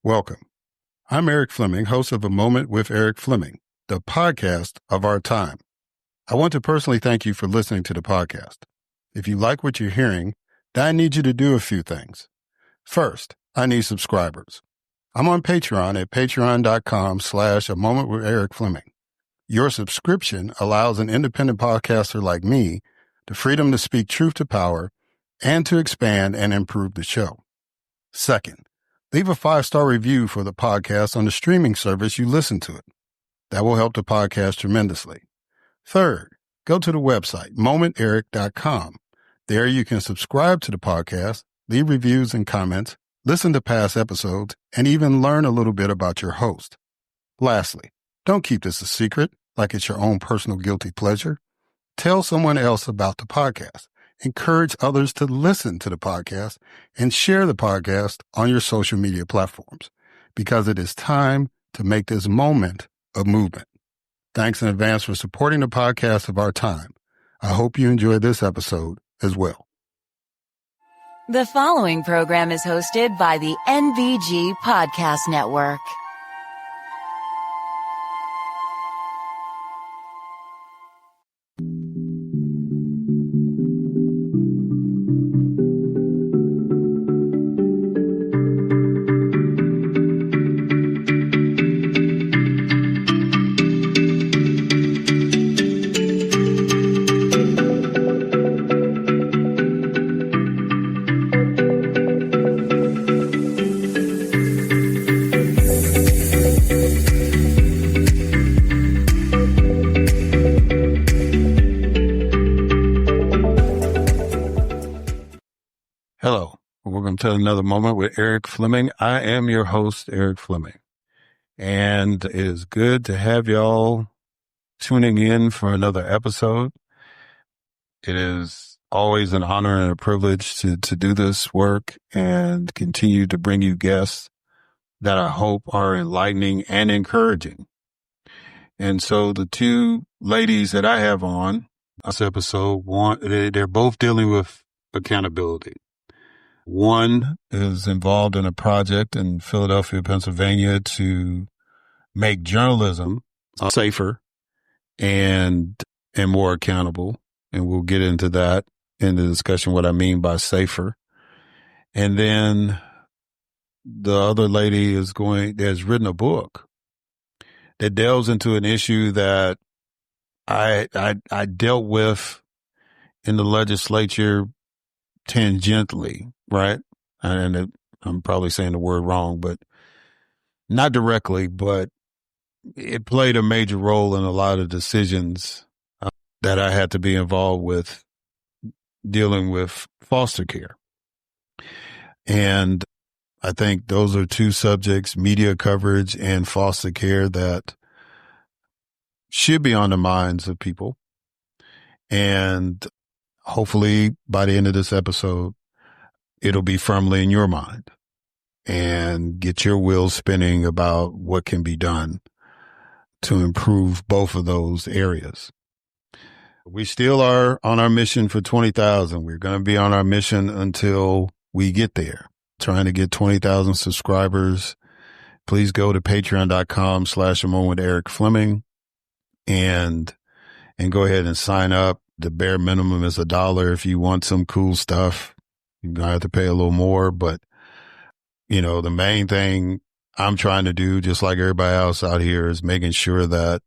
Welcome. I'm Eric Fleming, host of A Moment with Eric Fleming, the podcast of our time. I want to personally thank you for listening to the podcast. If you like what you're hearing, then I need you to do a few things. First, I need subscribers. I'm on Patreon at patreon.com/A Moment with Eric Fleming. Your subscription allows an independent podcaster like me the freedom to speak truth to power and to expand and improve the show. Second, leave a 5-star review for the podcast on the streaming service you listen to it. That will help the podcast tremendously. Third, go to the website, momenteric.com. There you can subscribe to the podcast, leave reviews and comments, listen to past episodes, and even learn a little bit about your host. Lastly, don't keep this a secret like it's your own personal guilty pleasure. Tell someone else about the podcast. Encourage others to listen to the podcast and share the podcast on your social media platforms because it is time to make this moment a movement. Thanks in advance for supporting the podcast of our time. I hope you enjoy this episode as well. The following program is hosted by the NBG Podcast Network. Hello, welcome to another moment with Eric Fleming. I am your host, Eric Fleming, and it is good to have y'all tuning in for another episode. It is always an honor and a privilege to do this work and continue to bring you guests that I hope are enlightening and encouraging. And so the two ladies that I have on this episode, they're both dealing with accountability. One is involved in a project in Philadelphia, Pennsylvania to make journalism safer and more accountable. And we'll get into that in the discussion, what I mean by safer. And then the other lady has written a book that delves into an issue that I dealt with in the legislature tangentially, right? And I'm probably saying the word wrong, but not directly, but it played a major role in a lot of decisions that I had to be involved with dealing with foster care. And I think those are two subjects, media coverage and foster care, that should be on the minds of people. And hopefully by the end of this episode, it'll be firmly in your mind and get your wheels spinning about what can be done to improve both of those areas. We still are on our mission for 20,000. We're going to be on our mission until we get there, trying to get 20,000 subscribers. Please go to patreon.com/A Moment with Eric Fleming and go ahead and sign up. The bare minimum is $1. If you want some cool stuff, you're going to have to pay a little more. But, you know, the main thing I'm trying to do, just like everybody else out here, is making sure that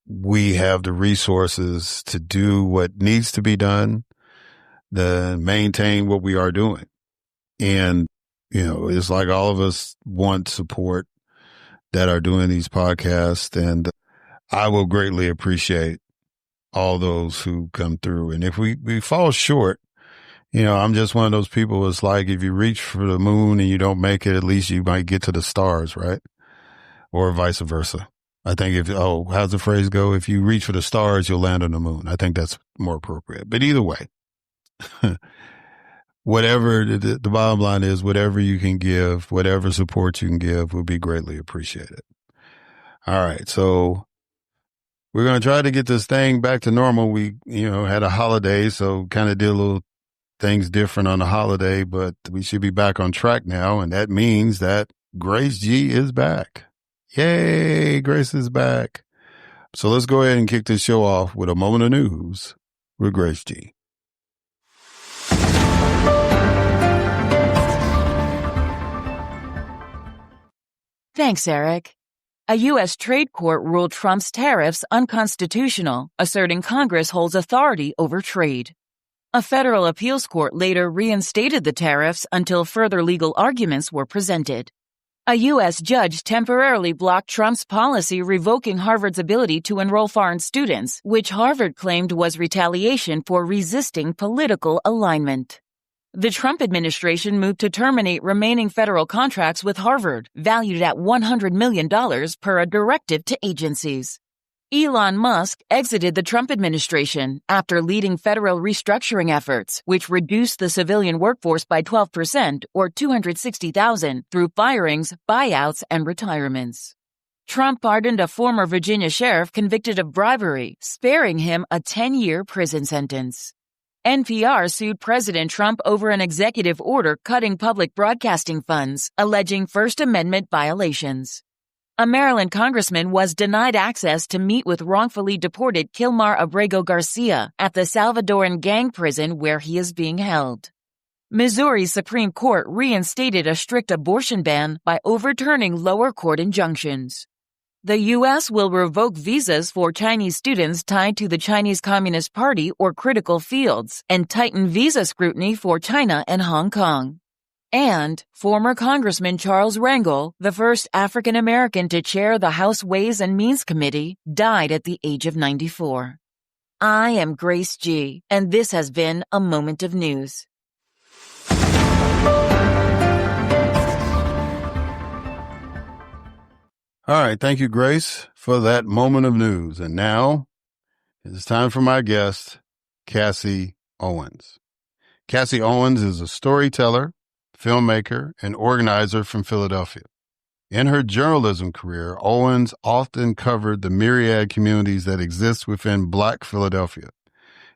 we have the resources to do what needs to be done, to maintain what we are doing. And, you know, it's like all of us want support that are doing these podcasts. And I will greatly appreciate all those who come through. And if we fall short, you know, I'm just one of those people. It's like if you reach for the moon and you don't make it, at least you might get to the stars, right? Or vice versa. I think how's the phrase go? If you reach for the stars, you'll land on the moon. I think that's more appropriate. But either way, whatever the bottom line is, whatever you can give, whatever support you can give will be greatly appreciated. All right. So we're going to try to get this thing back to normal. We, had a holiday, so kind of did a little things different on the holiday, but we should be back on track now. And that means that Grace G is back. Yay, Grace is back. So let's go ahead and kick this show off with a moment of news with Grace G. Thanks, Eric. A U.S. trade court ruled Trump's tariffs unconstitutional, asserting Congress holds authority over trade. A federal appeals court later reinstated the tariffs until further legal arguments were presented. A U.S. judge temporarily blocked Trump's policy revoking Harvard's ability to enroll foreign students, which Harvard claimed was retaliation for resisting political alignment. The Trump administration moved to terminate remaining federal contracts with Harvard, valued at $100 million per a directive to agencies. Elon Musk exited the Trump administration after leading federal restructuring efforts, which reduced the civilian workforce by 12% or 260,000 through firings, buyouts, and retirements. Trump pardoned a former Virginia sheriff convicted of bribery, sparing him a 10-year prison sentence. NPR sued President Trump over an executive order cutting public broadcasting funds, alleging First Amendment violations. A Maryland congressman was denied access to meet with wrongfully deported Kilmar Abrego Garcia at the Salvadoran gang prison where he is being held. Missouri's Supreme Court reinstated a strict abortion ban by overturning lower court injunctions. The U.S. will revoke visas for Chinese students tied to the Chinese Communist Party or critical fields and tighten visa scrutiny for China and Hong Kong. And former Congressman Charles Rangel, the first African American to chair the House Ways and Means Committee, died at the age of 94. I am Grace G., and this has been a Moment of News. All right. Thank you, Grace, for that moment of news. And now it's time for my guest, Cassie Owens. Cassie Owens is a storyteller, filmmaker, and organizer from Philadelphia. In her journalism career, Owens often covered the myriad communities that exist within Black Philadelphia.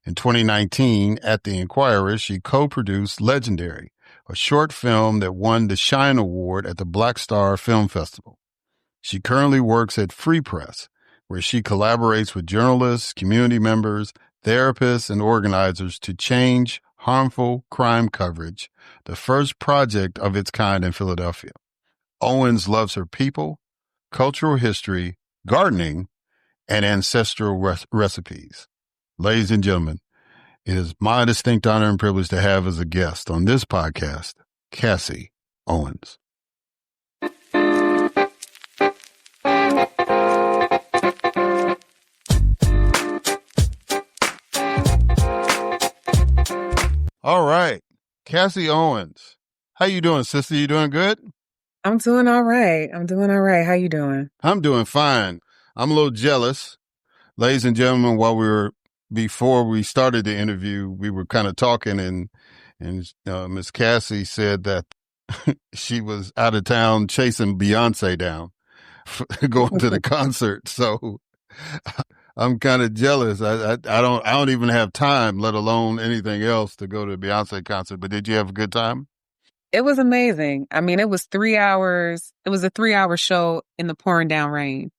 In 2019, at The Inquirer, she co-produced Legendary, a short film that won the Shine Award at the Black Star Film Festival. She currently works at Free Press, where she collaborates with journalists, community members, therapists, and organizers to change harmful crime coverage, the first project of its kind in Philadelphia. Owens loves her people, cultural history, gardening, and ancestral recipes. Ladies and gentlemen, it is my distinct honor and privilege to have as a guest on this podcast, Cassie Owens. All right. Cassie Owens. How you doing, sister? You doing good? I'm doing all right. How you doing? I'm doing fine. I'm a little jealous. Ladies and gentlemen, before we started the interview, we were kind of talking and Miss Cassie said that she was out of town chasing Beyonce down, going to the concert. So I'm kind of jealous. I don't even have time, let alone anything else, to go to a Beyonce concert. But did you have a good time? It was amazing. I mean, it was 3 hours. It was a 3-hour show in the pouring down rain.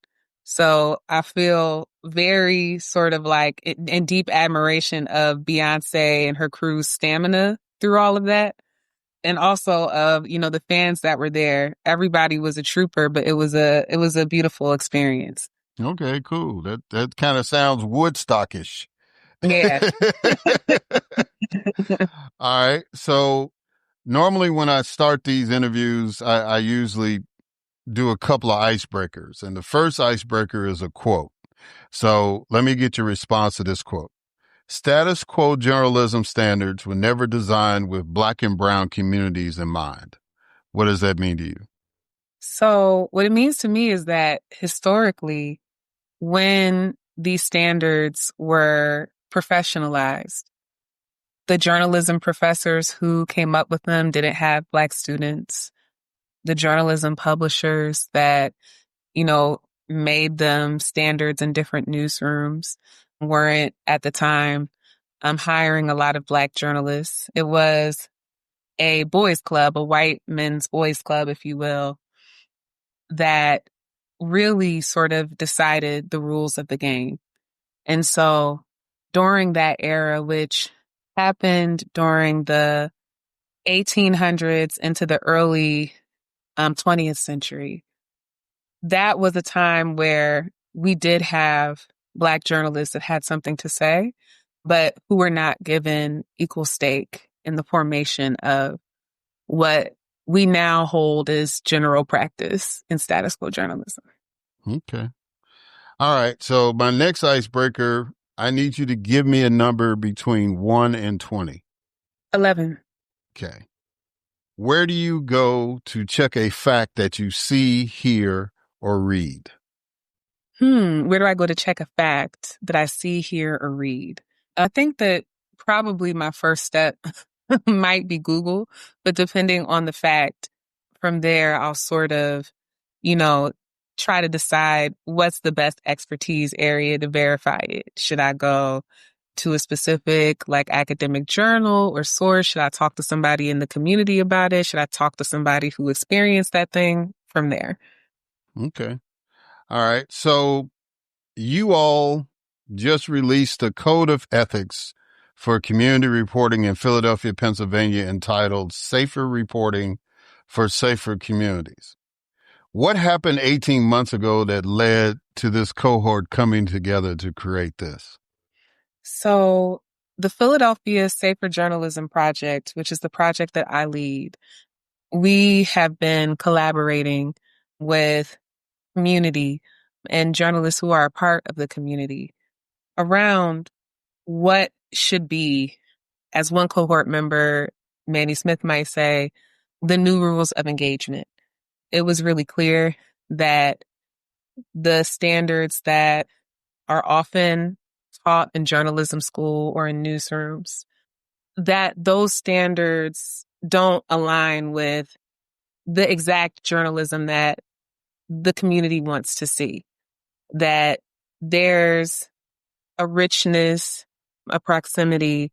So I feel very sort of like in deep admiration of Beyonce and her crew's stamina through all of that. And also of, the fans that were there. Everybody was a trooper, but it was a beautiful experience. Okay, cool. That kind of sounds Woodstockish. Yeah. All right. So normally when I start these interviews, I usually do a couple of icebreakers. And the first icebreaker is a quote. So let me get your response to this quote. Status quo journalism standards were never designed with Black and brown communities in mind. What does that mean to you? So what it means to me is that historically, when these standards were professionalized, the journalism professors who came up with them didn't have Black students. The journalism publishers that, made them standards in different newsrooms weren't at the time hiring a lot of Black journalists. It was a boys club, a white men's boys club, if you will. that really sort of decided the rules of the game. And so during that era, which happened during the 1800s into the early 20th century, that was a time where we did have Black journalists that had something to say, but who were not given equal stake in the formation of what we now hold as general practice in status quo journalism. Okay. All right. So my next icebreaker, I need you to give me a number between 1 and 20. 11. Okay. Where do you go to check a fact that you see, hear, or read? Where do I go to check a fact that I see, hear, or read? I think that probably my first step might be Google, but depending on the fact, from there, I'll sort of, try to decide what's the best expertise area to verify it. Should I go to a specific like academic journal or source? Should I talk to somebody in the community about it? Should I talk to somebody who experienced that thing? From there. Okay. All right. So you all just released a code of ethics for community reporting in Philadelphia, Pennsylvania, entitled Safer Reporting for Safer Communities. What happened 18 months ago that led to this cohort coming together to create this? So the Philadelphia Safer Journalism Project, which is the project that I lead, we have been collaborating with community and journalists who are a part of the community around what should be, as one cohort member, Manny Smith might say, the new rules of engagement. It was really clear that the standards that are often taught in journalism school or in newsrooms, that those standards don't align with the exact journalism that the community wants to see. That there's a richness, a proximity,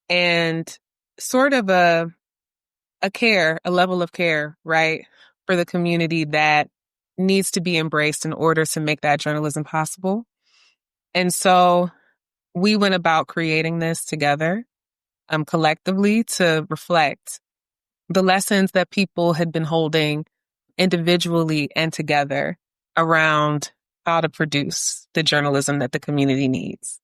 and sort of a level of care, right, for the community that needs to be embraced in order to make that journalism possible. And so we went about creating this together, collectively, to reflect the lessons that people had been holding individually and together around how to produce the journalism that the community needs.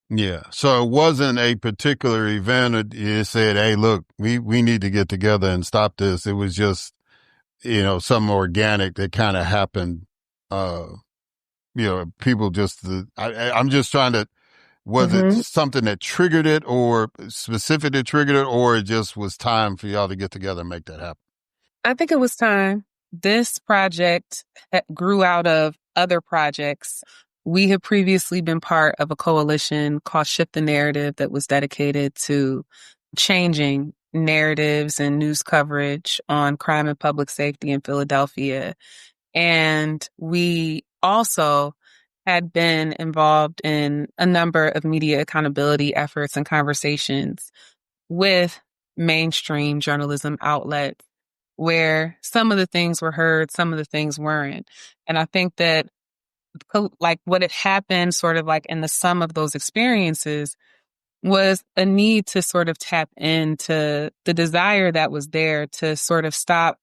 Yeah. So it wasn't a particular event. It said, hey, look, we need to get together and stop this. It was just, something organic that kind of happened. People just, I'm just trying to, was it something that triggered it or specific that triggered it, or it just was time for y'all to get together and make that happen? I think it was time. This project grew out of other projects. We had previously been part of a coalition called Shift the Narrative that was dedicated to changing narratives and news coverage on crime and public safety in Philadelphia. And we also had been involved in a number of media accountability efforts and conversations with mainstream journalism outlets where some of the things were heard, some of the things weren't. And I think that like what had happened sort of like in the sum of those experiences was a need to sort of tap into the desire that was there to sort of stop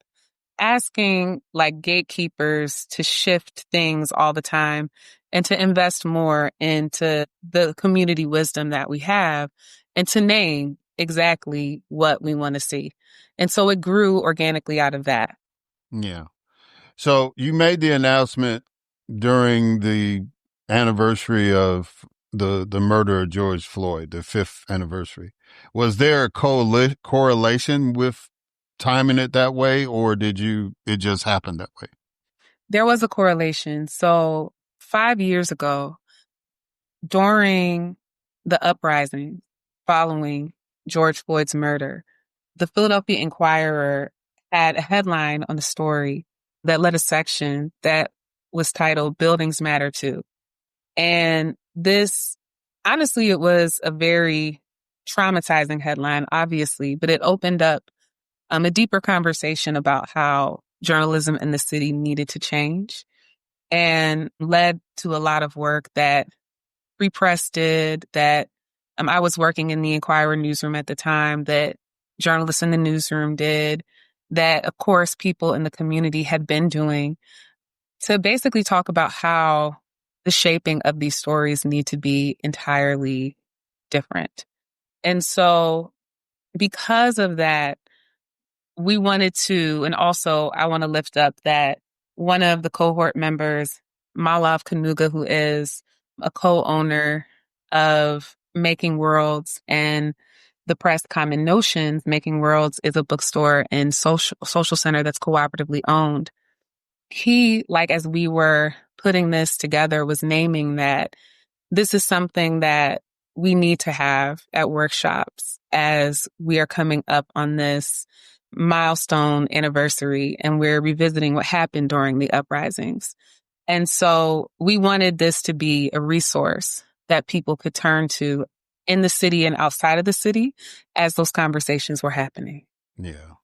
asking like gatekeepers to shift things all the time and to invest more into the community wisdom that we have and to name exactly what we want to see. And so it grew organically out of that. Yeah. So you made the announcement during the anniversary of the murder of George Floyd, the 5th anniversary. Was there a correlation with timing it that way, or it just happened that way? There was a correlation. So 5 years ago, during the uprising following George Floyd's murder, the Philadelphia Inquirer had a headline on the story that led a section that was titled Buildings Matter Too. And this, honestly, it was a very traumatizing headline, obviously, but it opened up a deeper conversation about how journalism in the city needed to change, and led to a lot of work that Free Press did, that I was working in the Inquirer newsroom at the time, that journalists in the newsroom did, that, of course, people in the community had been doing, to basically talk about how the shaping of these stories need to be entirely different. And so because of that, we wanted to, and also I want to lift up that one of the cohort members, Malav Kanuga, who is a co-owner of Making Worlds and the Press Common Notions. Making Worlds is a bookstore and social center that's cooperatively owned. He, like, as we were putting this together, was naming that this is something that we need to have at workshops as we are coming up on this milestone anniversary and we're revisiting what happened during the uprisings. And so we wanted this to be a resource that people could turn to in the city and outside of the city as those conversations were happening. Yeah.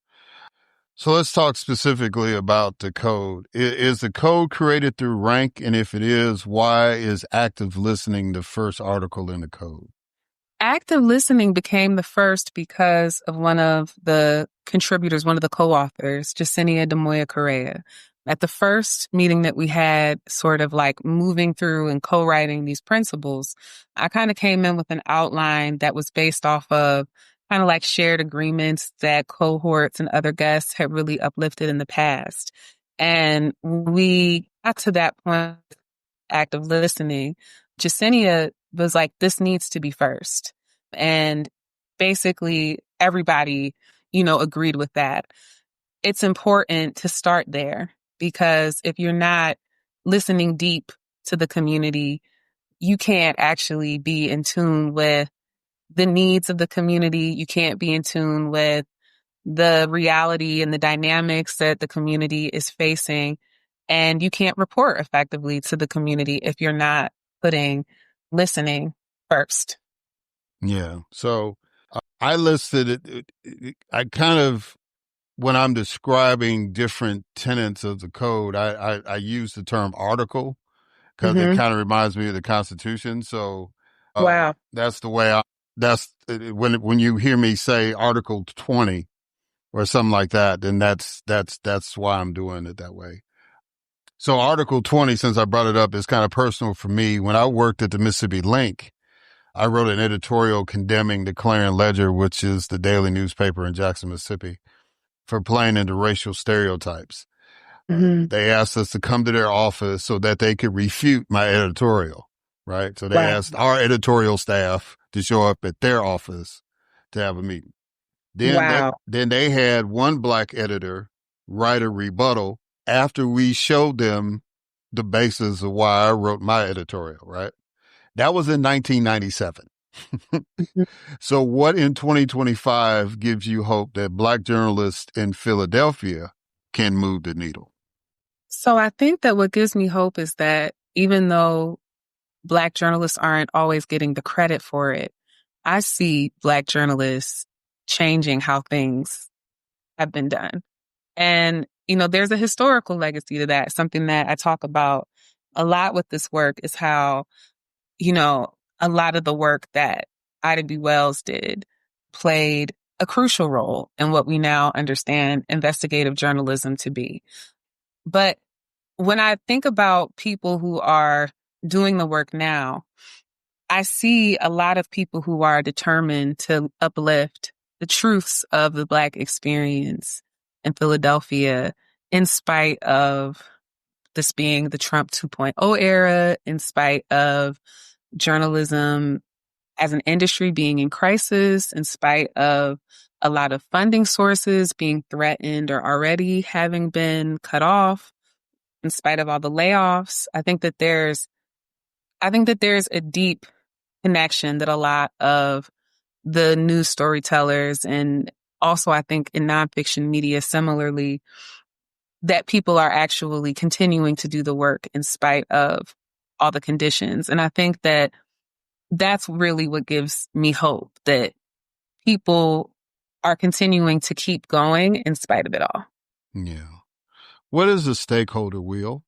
So let's talk specifically about the code. Is the code created through rank? And if it is, why is active listening the first article in the code? Active listening became the first because of one of the contributors, one of the co-authors, Yesenia Demoya Correa. At the first meeting that we had, sort of like moving through and co-writing these principles, I kind of came in with an outline that was based off of kind of like shared agreements that cohorts and other guests had really uplifted in the past. And we got to that point, active listening. Yesenia was like, this needs to be first. And basically everybody, agreed with that. It's important to start there because if you're not listening deep to the community, you can't actually be in tune with the needs of the community. You can't be in tune with the reality and the dynamics that the community is facing. And you can't report effectively to the community if you're not putting listening first. Yeah. So I listed it. I kind of, when I'm describing different tenets of the code, I use the term article because it kind of reminds me of the Constitution. So Wow. that's the way that's when you hear me say Article 20 or something like that, then that's why I'm doing it that way. So Article 20, since I brought it up, is kind of personal for me. When I worked at the Mississippi Link, I wrote an editorial condemning the Clarion Ledger, which is the daily newspaper in Jackson, Mississippi, for playing into racial stereotypes. They asked us to come to their office so that they could refute my editorial, right? So they asked our editorial staff to show up at their office to have a meeting. Then they had one black editor write a rebuttal after we showed them the basis of why I wrote my editorial, right? That was in 1997. So what in 2025 gives you hope that black journalists in Philadelphia can move the needle? So I think that what gives me hope is that even though black journalists aren't always getting the credit for it, I see black journalists changing how things have been done. And, there's a historical legacy to that. Something that I talk about a lot with this work is how, a lot of the work that Ida B. Wells did played a crucial role in what we now understand investigative journalism to be. But when I think about people who are doing the work now, I see a lot of people who are determined to uplift the truths of the Black experience in Philadelphia, in spite of this being the Trump 2.0 era, in spite of journalism as an industry being in crisis, in spite of a lot of funding sources being threatened or already having been cut off, in spite of all the layoffs. I think that there's a deep connection that a lot of the news storytellers, and also I think in nonfiction media similarly, that people are actually continuing to do the work in spite of all the conditions. And I think that that's really what gives me hope, that people are continuing to keep going in spite of it all. Yeah. What is the stakeholder wheel?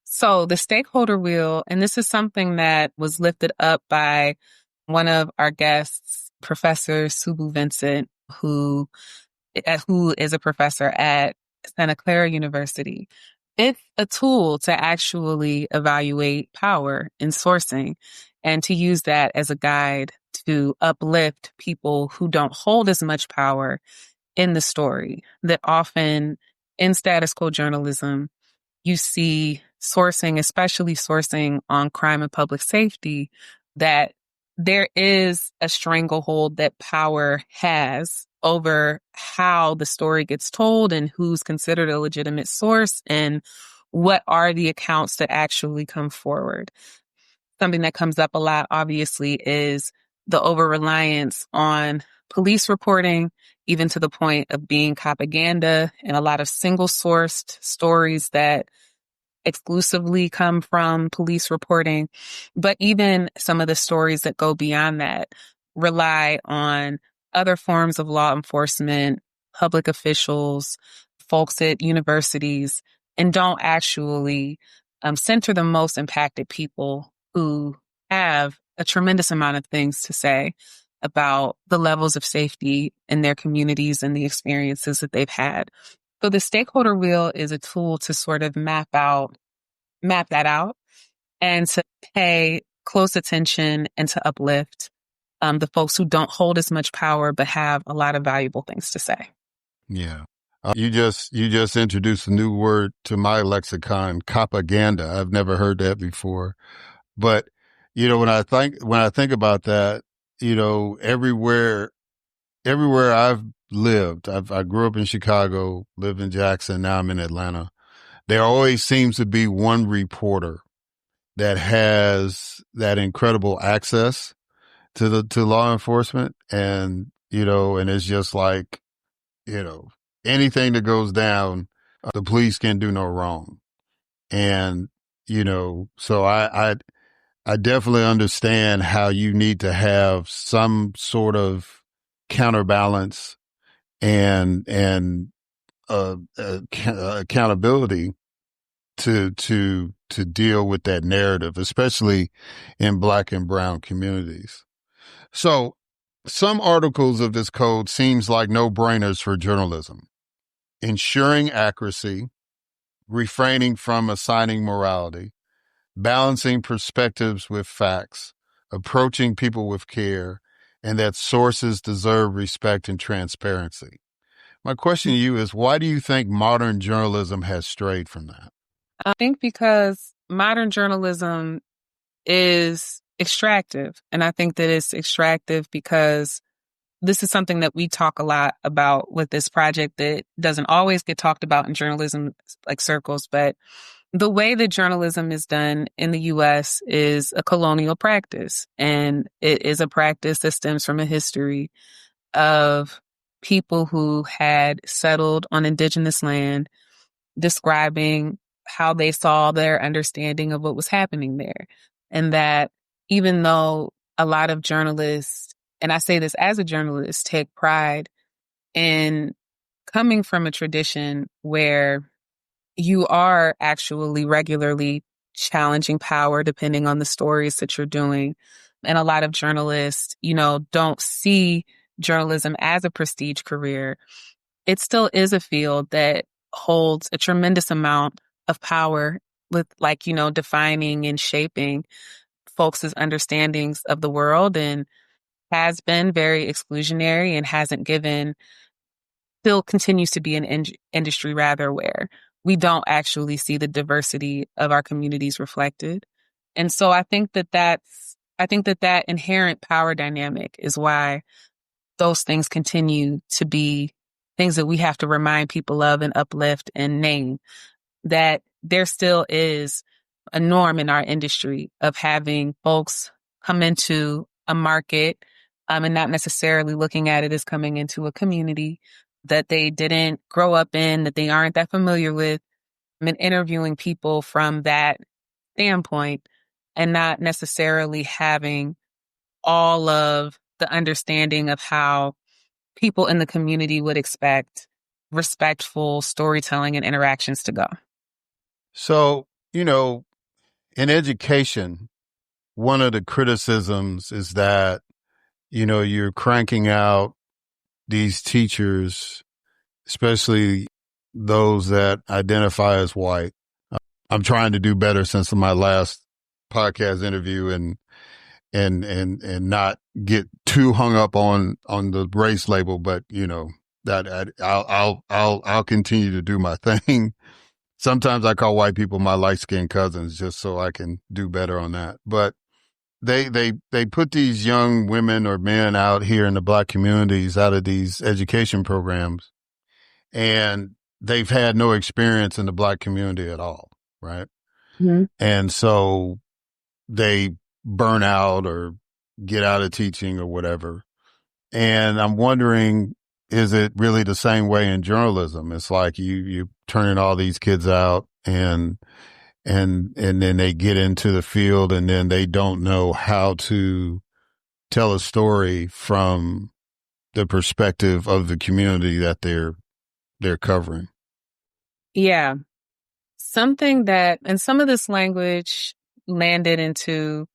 So the stakeholder wheel, and this is something that was lifted up by one of our guests, Professor Subu Vincent, who is a professor at Santa Clara University. It's a tool to actually evaluate power in sourcing and to use that as a guide to uplift people who don't hold as much power in the story. That often in status quo journalism, you see sourcing, especially sourcing on crime and public safety, that there is a stranglehold that power has over how the story gets told and who's considered a legitimate source and what are the accounts that actually come forward. Something that comes up a lot, obviously, is the over-reliance on police reporting, even to the point of being propaganda and a lot of single-sourced stories that exclusively come from police reporting, but even some of the stories that go beyond that rely on other forms of law enforcement, public officials, folks at universities, and don't actually center the most impacted people who have a tremendous amount of things to say about the levels of safety in their communities and the experiences that they've had. So the stakeholder wheel is a tool to sort of map that out and to pay close attention and to uplift the folks who don't hold as much power but have a lot of valuable things to say. Yeah. You just introduced a new word to my lexicon, propaganda. I've never heard that before. But, when I think about that, everywhere I've lived, I grew up in Chicago, lived in Jackson, now I'm in Atlanta. There always seems to be one reporter that has that incredible access to law enforcement. And it's just like, you know, anything that goes down, the police can do no wrong. And, so I definitely understand how you need to have some sort of counterbalance and accountability to deal with that narrative, especially in Black and brown communities. So some articles of this code seems like no-brainers for journalism. Ensuring accuracy, refraining from assigning morality, balancing perspectives with facts, approaching people with care, and that sources deserve respect and transparency. My question to you is, why do you think modern journalism has strayed from that? I think because modern journalism is extractive. And I think that it's extractive because this is something that we talk a lot about with this project that doesn't always get talked about in journalism like circles, but the way that journalism is done in the US is a colonial practice. And it is a practice that stems from a history of people who had settled on indigenous land, describing how they saw their understanding of what was happening there. And that even though a lot of journalists, and I say this as a journalist, take pride in coming from a tradition where you are actually regularly challenging power depending on the stories that you're doing. And a lot of journalists, don't see journalism as a prestige career. It still is a field that holds a tremendous amount of power with defining and shaping folks' understandings of the world, and has been very exclusionary and still continues to be an industry rather where we don't actually see the diversity of our communities reflected. And so I think that inherent power dynamic is why those things continue to be things that we have to remind people of and uplift and name, that there still is a norm in our industry of having folks come into a market and not necessarily looking at it as coming into a community that they didn't grow up in, that they aren't that familiar with, and interviewing people from that standpoint and not necessarily having all of the understanding of how people in the community would expect respectful storytelling and interactions to go. So, in education, one of the criticisms is that, you're cranking out these teachers, especially those that identify as white. I'm trying to do better since my last podcast interview and not get too hung up on the race label, but that I'll continue to do my thing. Sometimes I call white people my light skinned cousins just so I can do better on that. But they put these young women or men out here in the Black communities out of these education programs, and they've had no experience in the Black community at all, right? Mm-hmm. And so they burn out or get out of teaching or whatever. And I'm wondering, is it really the same way in journalism? It's like you turning all these kids out and then they get into the field and then they don't know how to tell a story from the perspective of the community that they're covering. Yeah. Something that, and some of this language landed into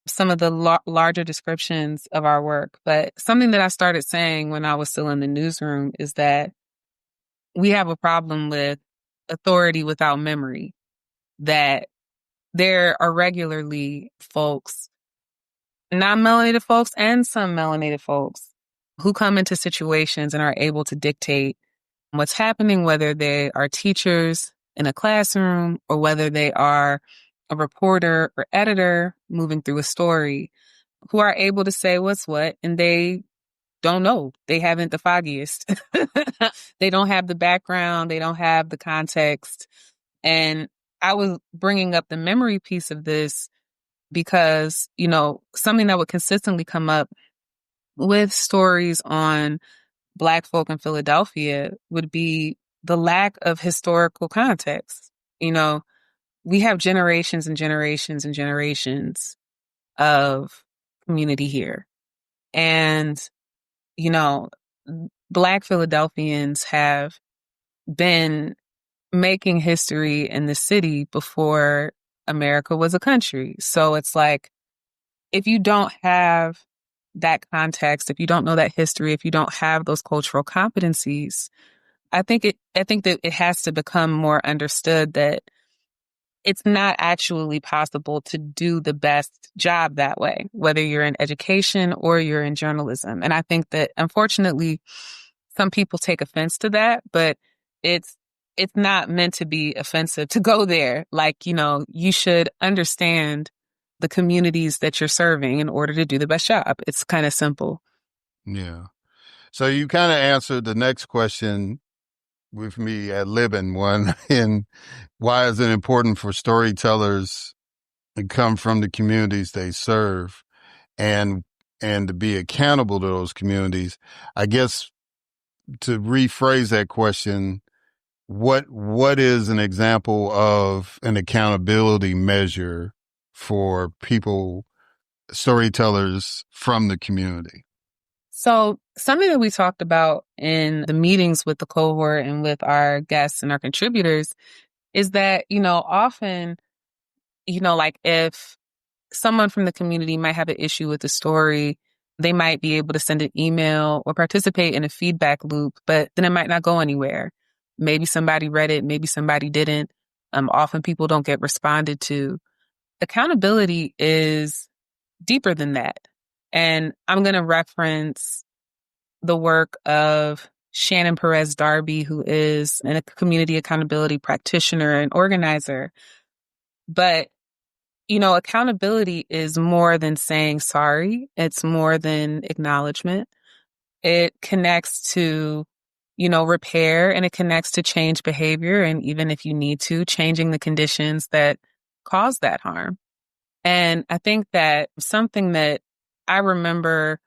some of the larger descriptions of our work, but something that I started saying when I was still in the newsroom is that we have a problem with authority without memory, that there are regularly folks, non-melanated folks and some melanated folks, who come into situations and are able to dictate what's happening, whether they are teachers in a classroom or whether they are a reporter or editor moving through a story, who are able to say what's what, and they don't know. They haven't the foggiest. They don't have the background. They don't have the context. And I was bringing up the memory piece of this because, something that would consistently come up with stories on Black folk in Philadelphia would be the lack of historical context. We have generations and generations and generations of community here. And, Black Philadelphians have been making history in the city before America was a country. So it's like, if you don't have that context, if you don't know that history, if you don't have those cultural competencies, I think that it has to become more understood that it's not actually possible to do the best job that way, whether you're in education or you're in journalism. And I think that, unfortunately, some people take offense to that, but it's not meant to be offensive to go there. Like, you should understand the communities that you're serving in order to do the best job. It's kind of simple. Yeah. So you kind of answered the next question with me ad-libbing one. And why is it important for storytellers to come from the communities they serve and to be accountable to those communities? I guess to rephrase that question, what is an example of an accountability measure for people, storytellers from the community? So something that we talked about in the meetings with the cohort and with our guests and our contributors is that, often, like if someone from the community might have an issue with the story, they might be able to send an email or participate in a feedback loop, but then it might not go anywhere. Maybe somebody read it, maybe somebody didn't. Often people don't get responded to. Accountability is deeper than that. And I'm going to reference the work of Shannon Perez Darby, who is a community accountability practitioner and organizer. But, accountability is more than saying sorry. It's more than acknowledgement. It connects to, repair, and it connects to change behavior. And even if you need to, changing the conditions that cause that harm. And I think that something that I remember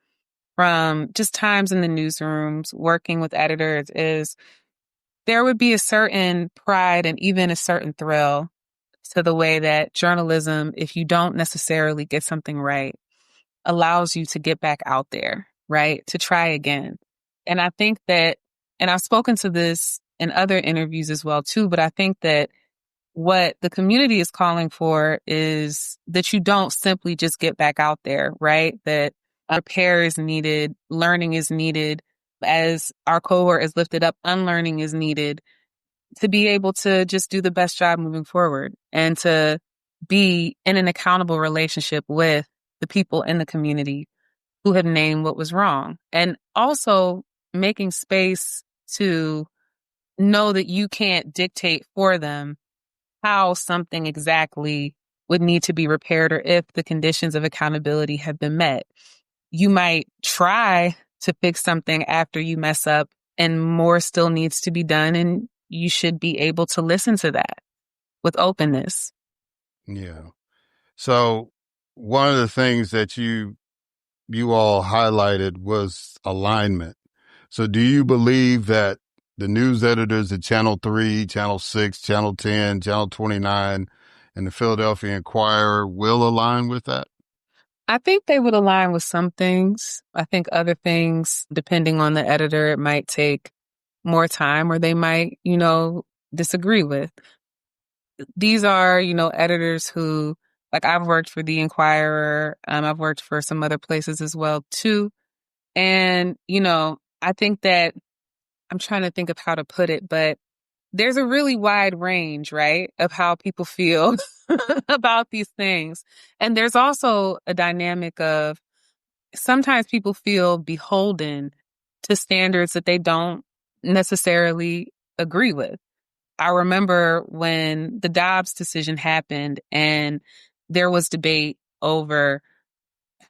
from just times in the newsrooms working with editors is there would be a certain pride and even a certain thrill to the way that journalism, if you don't necessarily get something right, allows you to get back out there, right? To try again. And I think that and I've spoken to this in other interviews as well too, but I think that what the community is calling for is that you don't simply just get back out there, right? That repair is needed, learning is needed. As our cohort is lifted up, unlearning is needed to be able to just do the best job moving forward and to be in an accountable relationship with the people in the community who have named what was wrong. And also making space to know that you can't dictate for them how something exactly would need to be repaired or if the conditions of accountability have been met. You might try to fix something after you mess up and more still needs to be done. And you should be able to listen to that with openness. Yeah. So one of the things that you all highlighted was alignment. So do you believe that the news editors at Channel 3, Channel 6, Channel 10, Channel 29, and the Philadelphia Inquirer will align with that? I think they would align with some things. I think other things, depending on the editor, it might take more time or they might, disagree with. These are, editors who, like I've worked for the Inquirer. I've worked for some other places as well too. And, I think that I'm trying to think of how to put it, but there's a really wide range, right, of how people feel about these things. And there's also a dynamic of sometimes people feel beholden to standards that they don't necessarily agree with. I remember when the Dobbs decision happened and there was debate over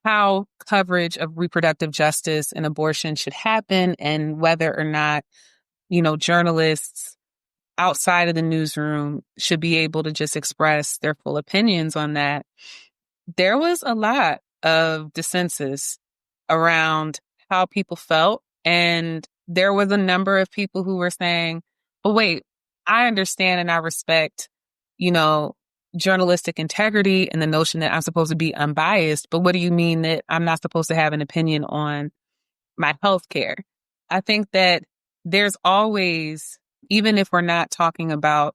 how coverage of reproductive justice and abortion should happen and whether or not, journalists outside of the newsroom should be able to just express their full opinions on that. There was a lot of dissensus around how people felt. And there was a number of people who were saying, but wait, I understand and I respect, journalistic integrity and the notion that I'm supposed to be unbiased. But what do you mean that I'm not supposed to have an opinion on my health care? I think that there's always, even if we're not talking about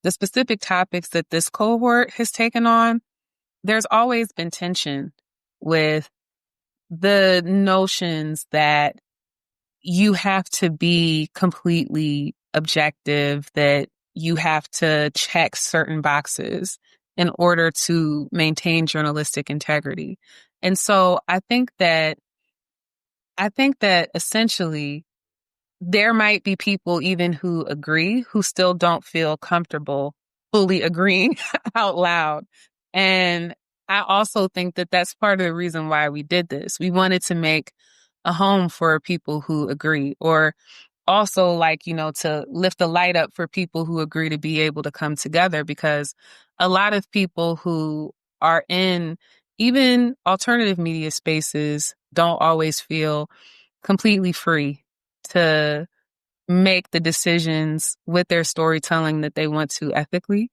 the specific topics that this cohort has taken on, there's always been tension with the notions that you have to be completely objective, that you have to check certain boxes in order to maintain journalistic integrity. And so I think that essentially there might be people even who agree, who still don't feel comfortable fully agreeing out loud. And I also think that that's part of the reason why we did this. We wanted to make a home for people who agree, or also to lift the light up for people who agree to be able to come together, because a lot of people who are in even alternative media spaces don't always feel completely free to make the decisions with their storytelling that they want to ethically.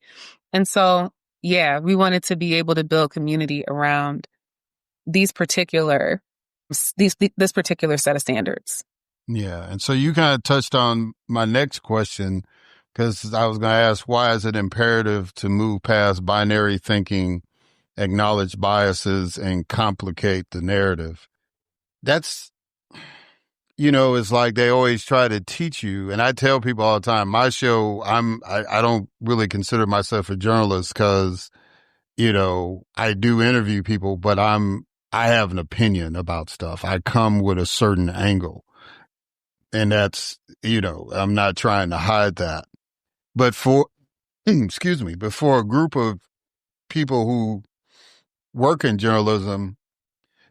And so, yeah, we wanted to be able to build community around this particular set of standards. Yeah. And so you kind of touched on my next question, because I was going to ask, why is it imperative to move past binary thinking, acknowledge biases, and complicate the narrative? That's, it's like they always try to teach you. And I tell people all the time, my show, I don't really consider myself a journalist because, I do interview people, but I have an opinion about stuff. I come with a certain angle. And that's, I'm not trying to hide that. But but for a group of people who work in journalism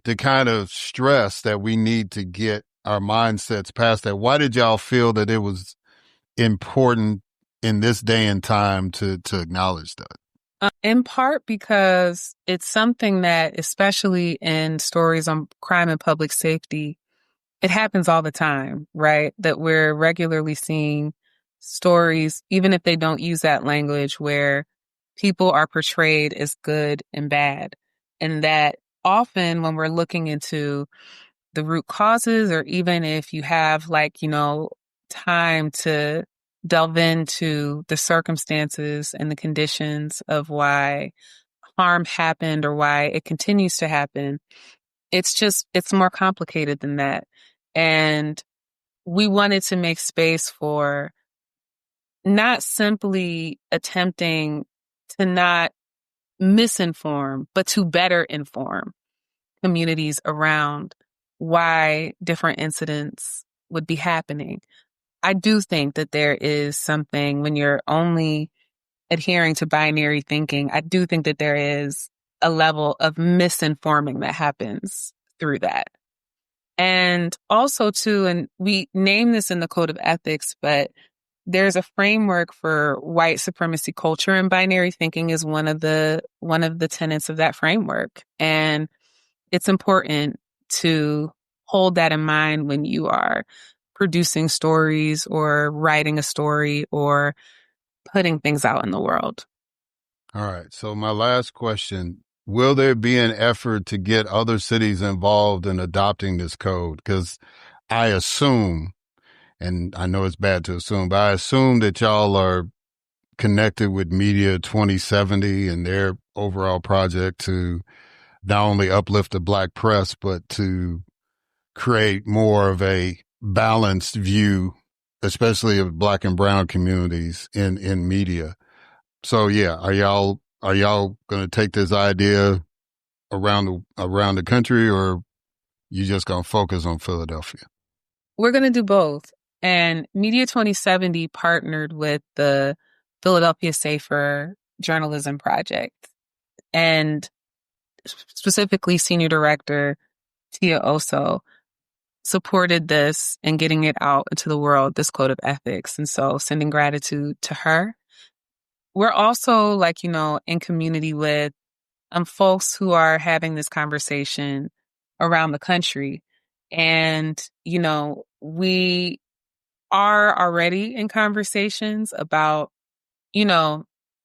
to kind of stress that we need to get our mindsets past that, why did y'all feel that it was important in this day and time to acknowledge that? In part because it's something that, especially in stories on crime and public safety, it happens all the time, right? That we're regularly seeing stories, even if they don't use that language, where people are portrayed as good and bad. And that often when we're looking into the root causes, or even if you have time to delve into the circumstances and the conditions of why harm happened or why it continues to happen. It's more complicated than that. And we wanted to make space for not simply attempting to not misinform, but to better inform communities around why different incidents would be happening. I do think that there is something when you're only adhering to binary thinking, I do think that there is a level of misinforming that happens through that. And also too, and we name this in the Code of Ethics, but there's a framework for white supremacy culture, and binary thinking is one of the tenets of that framework. And it's important to hold that in mind when you are producing stories or writing a story or putting things out in the world. All right. So my last question, will there be an effort to get other cities involved in adopting this code? Because I assume, and I know it's bad to assume, but I assume that y'all are connected with Media 2070 and their overall project to not only uplift the Black press, but to create more of a balanced view, especially of Black and Brown communities in media. So yeah, are y'all going to take this idea around the country, or you just going to focus on Philadelphia? We're going to do both. And Media 2070 partnered with the Philadelphia Safer Journalism Project, and specifically Senior Director Tia Oso supported this and getting it out into the world, this code of ethics. And so sending gratitude to her. We're also in community with folks who are having this conversation around the country. And, we are already in conversations about,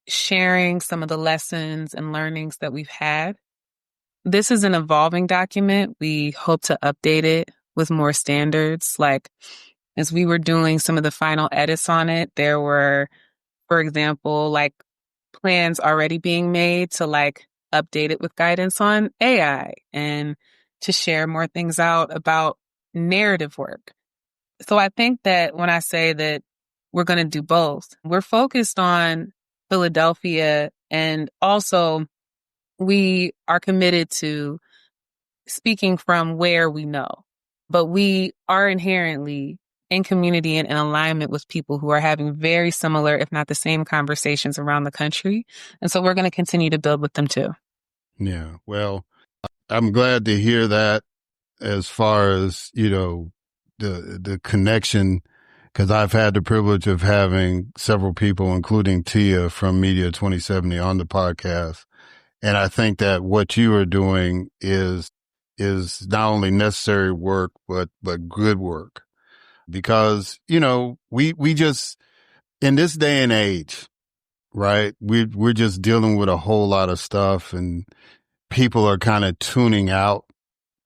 sharing some of the lessons and learnings that we've had. This is an evolving document. We hope to update it with more standards. Like, as we were doing some of the final edits on it, there were, for example, plans already being made to update it with guidance on AI and to share more things out about narrative work. So I think that when I say that we're going to do both, we're focused on Philadelphia, and also we are committed to speaking from where we know, but we are inherently in community and in alignment with people who are having very similar, if not the same, conversations around the country. And so we're going to continue to build with them too. Yeah. Well, I'm glad to hear that as far as, the connection, because I've had the privilege of having several people, including Tia from Media 2070 on the podcast. And I think that what you are doing is not only necessary work, but good work. Because, we just, in this day and age, right, we're just dealing with a whole lot of stuff, and people are kind of tuning out,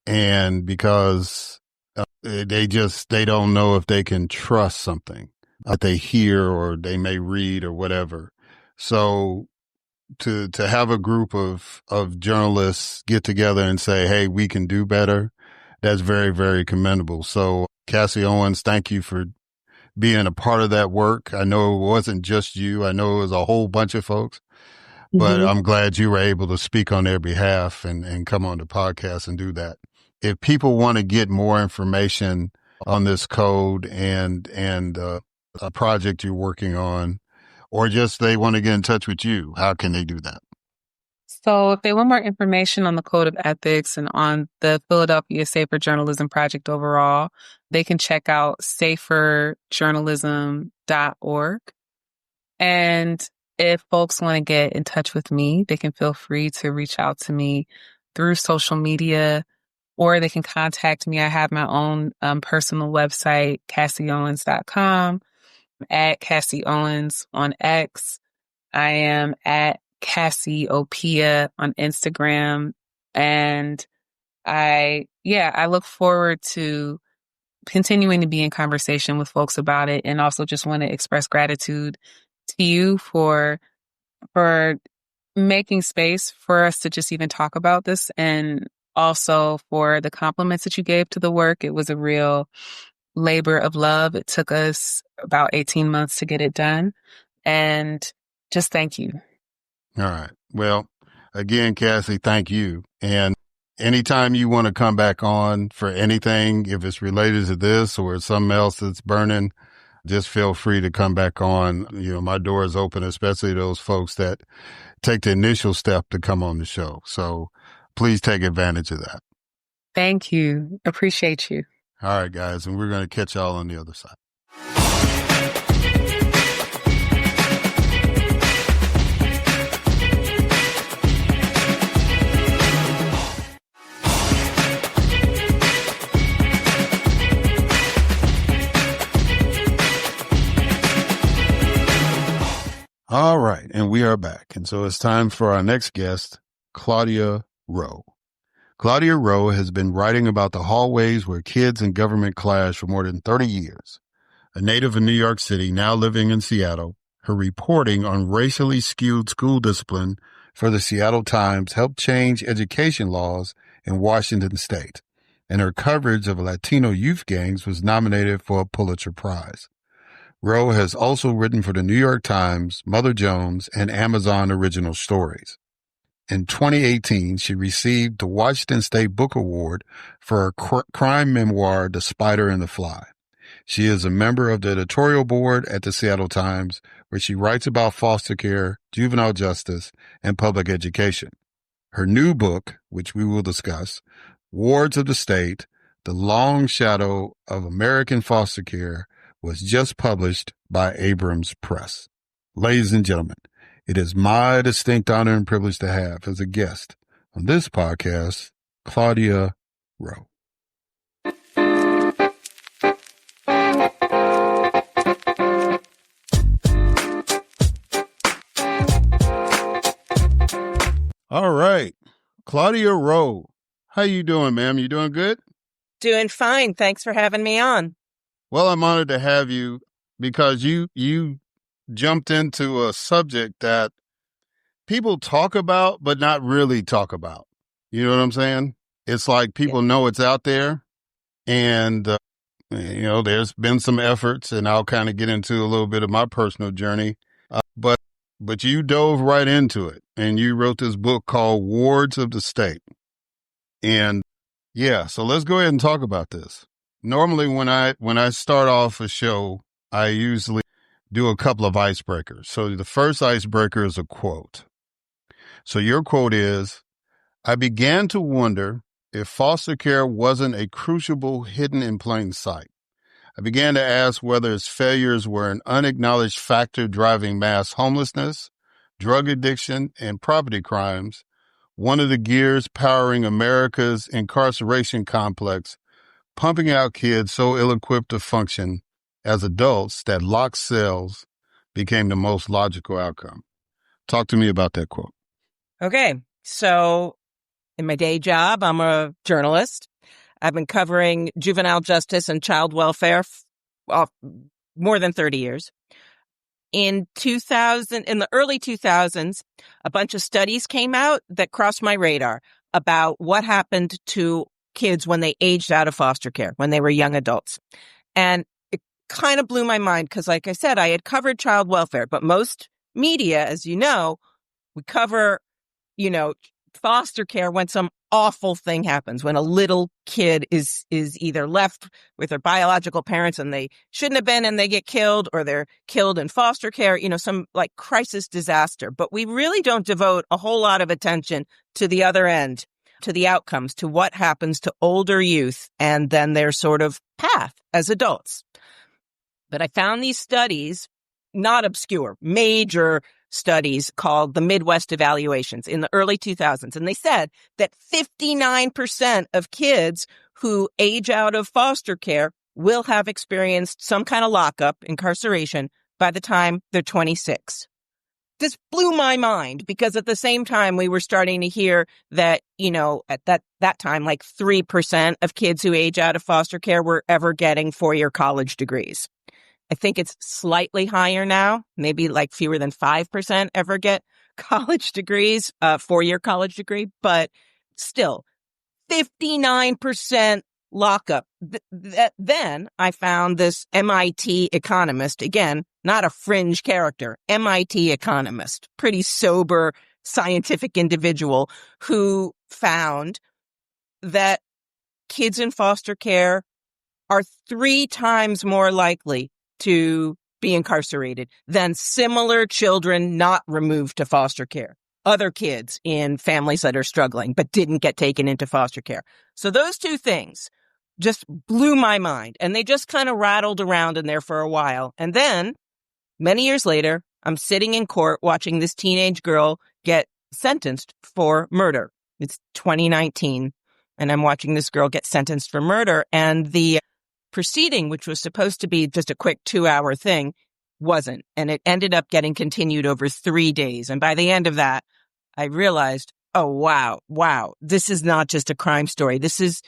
and because they don't know if they can trust something that they hear or they may read or whatever. So to have a group of journalists get together and say, hey, we can do better, that's very, very commendable. So Cassie Owens, thank you for being a part of that work. I know it wasn't just you. I know it was a whole bunch of folks, but I'm glad you were able to speak on their behalf and come on the podcast and do that. If people want to get more information on this code and a project you're working on, or just they want to get in touch with you, how can they do that? So if they want more information on the Code of Ethics and on the Philadelphia Safer Journalism Project overall, they can check out saferjournalism.org. And if folks want to get in touch with me, they can feel free to reach out to me through social media, or they can contact me. I have my own personal website, CassieOwens.com. I'm at Cassie Owens on X. I am at Cassiopea on Instagram. And I look forward to continuing to be in conversation with folks about it, and also just want to express gratitude to you for making space for us to just even talk about this, and also for the compliments that you gave to the work. It was a real labor of love. It took us about 18 months to get it done. And just thank you. All right. Well, again, Cassie, thank you. And anytime you want to come back on for anything, if it's related to this or something else that's burning, just feel free to come back on. My door is open, especially those folks that take the initial step to come on the show. So please take advantage of that. Thank you. Appreciate you. All right, guys. And we're going to catch y'all on the other side. All right, and we are back. And so it's time for our next guest, Claudia Rowe. Claudia Rowe has been writing about the hallways where kids and government clash for more than 30 years. A native of New York City, now living in Seattle, her reporting on racially skewed school discipline for the Seattle Times helped change education laws in Washington state, and her coverage of Latino youth gangs was nominated for a Pulitzer Prize. Rowe has also written for the New York Times, Mother Jones, and Amazon Original Stories. In 2018, she received the Washington State Book Award for her crime memoir, The Spider and the Fly. She is a member of the editorial board at the Seattle Times, where she writes about foster care, juvenile justice, and public education. Her new book, which we will discuss, Wards of the State, The Long Shadow of American Foster Care, was just published by Abrams Press. Ladies and gentlemen, it is my distinct honor and privilege to have as a guest on this podcast, Claudia Rowe. All right. Claudia Rowe, how you doing, ma'am? You doing good? Doing fine. Thanks for having me on. Well, I'm honored to have you because you jumped into a subject that people talk about, but not really talk about. You know what I'm saying? It's like people know it's out there, and, there's been some efforts, and I'll kind of get into a little bit of my personal journey. But you dove right into it, and you wrote this book called Wards of the State. And yeah, so let's go ahead and talk about this. Normally, when I start off a show, I usually do a couple of icebreakers. So the first icebreaker is a quote. So your quote is, "I began to wonder if foster care wasn't a crucible hidden in plain sight. I began to ask whether its failures were an unacknowledged factor driving mass homelessness, drug addiction, and property crimes, one of the gears powering America's incarceration complex, pumping out kids so ill-equipped to function as adults that locked cells became the most logical outcome." Talk to me about that quote. Okay. So in my day job, I'm a journalist. I've been covering juvenile justice and child welfare more than 30 years. In the early 2000s, a bunch of studies came out that crossed my radar about what happened to kids when they aged out of foster care, when they were young adults. And it kind of blew my mind because, like I said, I had covered child welfare, but most media, as you know, we cover, foster care when some awful thing happens, when a little kid is either left with their biological parents and they shouldn't have been and they get killed, or they're killed in foster care, some like crisis disaster. But we really don't devote a whole lot of attention to the other end, to the outcomes, to what happens to older youth and then their sort of path as adults. But I found these studies, not obscure, major studies called the Midwest Evaluations in the early 2000s. And they said that 59% of kids who age out of foster care will have experienced some kind of lockup, incarceration, by the time they're 26. this blew my mind because at the same time we were starting to hear that, at that time, like 3% of kids who age out of foster care were ever getting 4-year college degrees. I think it's slightly higher now, maybe like fewer than 5% ever get college degrees, 4-year college degree, but still 59% lockup. Then I found this MIT economist, again, not a fringe character, MIT economist, pretty sober scientific individual who found that kids in foster care are 3 times more likely to be incarcerated than similar children not removed to foster care. Other kids in families that are struggling but didn't get taken into foster care. So those 2 things just blew my mind, and they just kind of rattled around in there for a while. And then many years later, I'm sitting in court watching this teenage girl get sentenced for murder. It's 2019, and I'm watching this girl get sentenced for murder, and the proceeding, which was supposed to be just a quick 2-hour thing, wasn't. And it ended up getting continued over 3 days. And by the end of that, I realized, oh, wow, this is not just a crime story. This is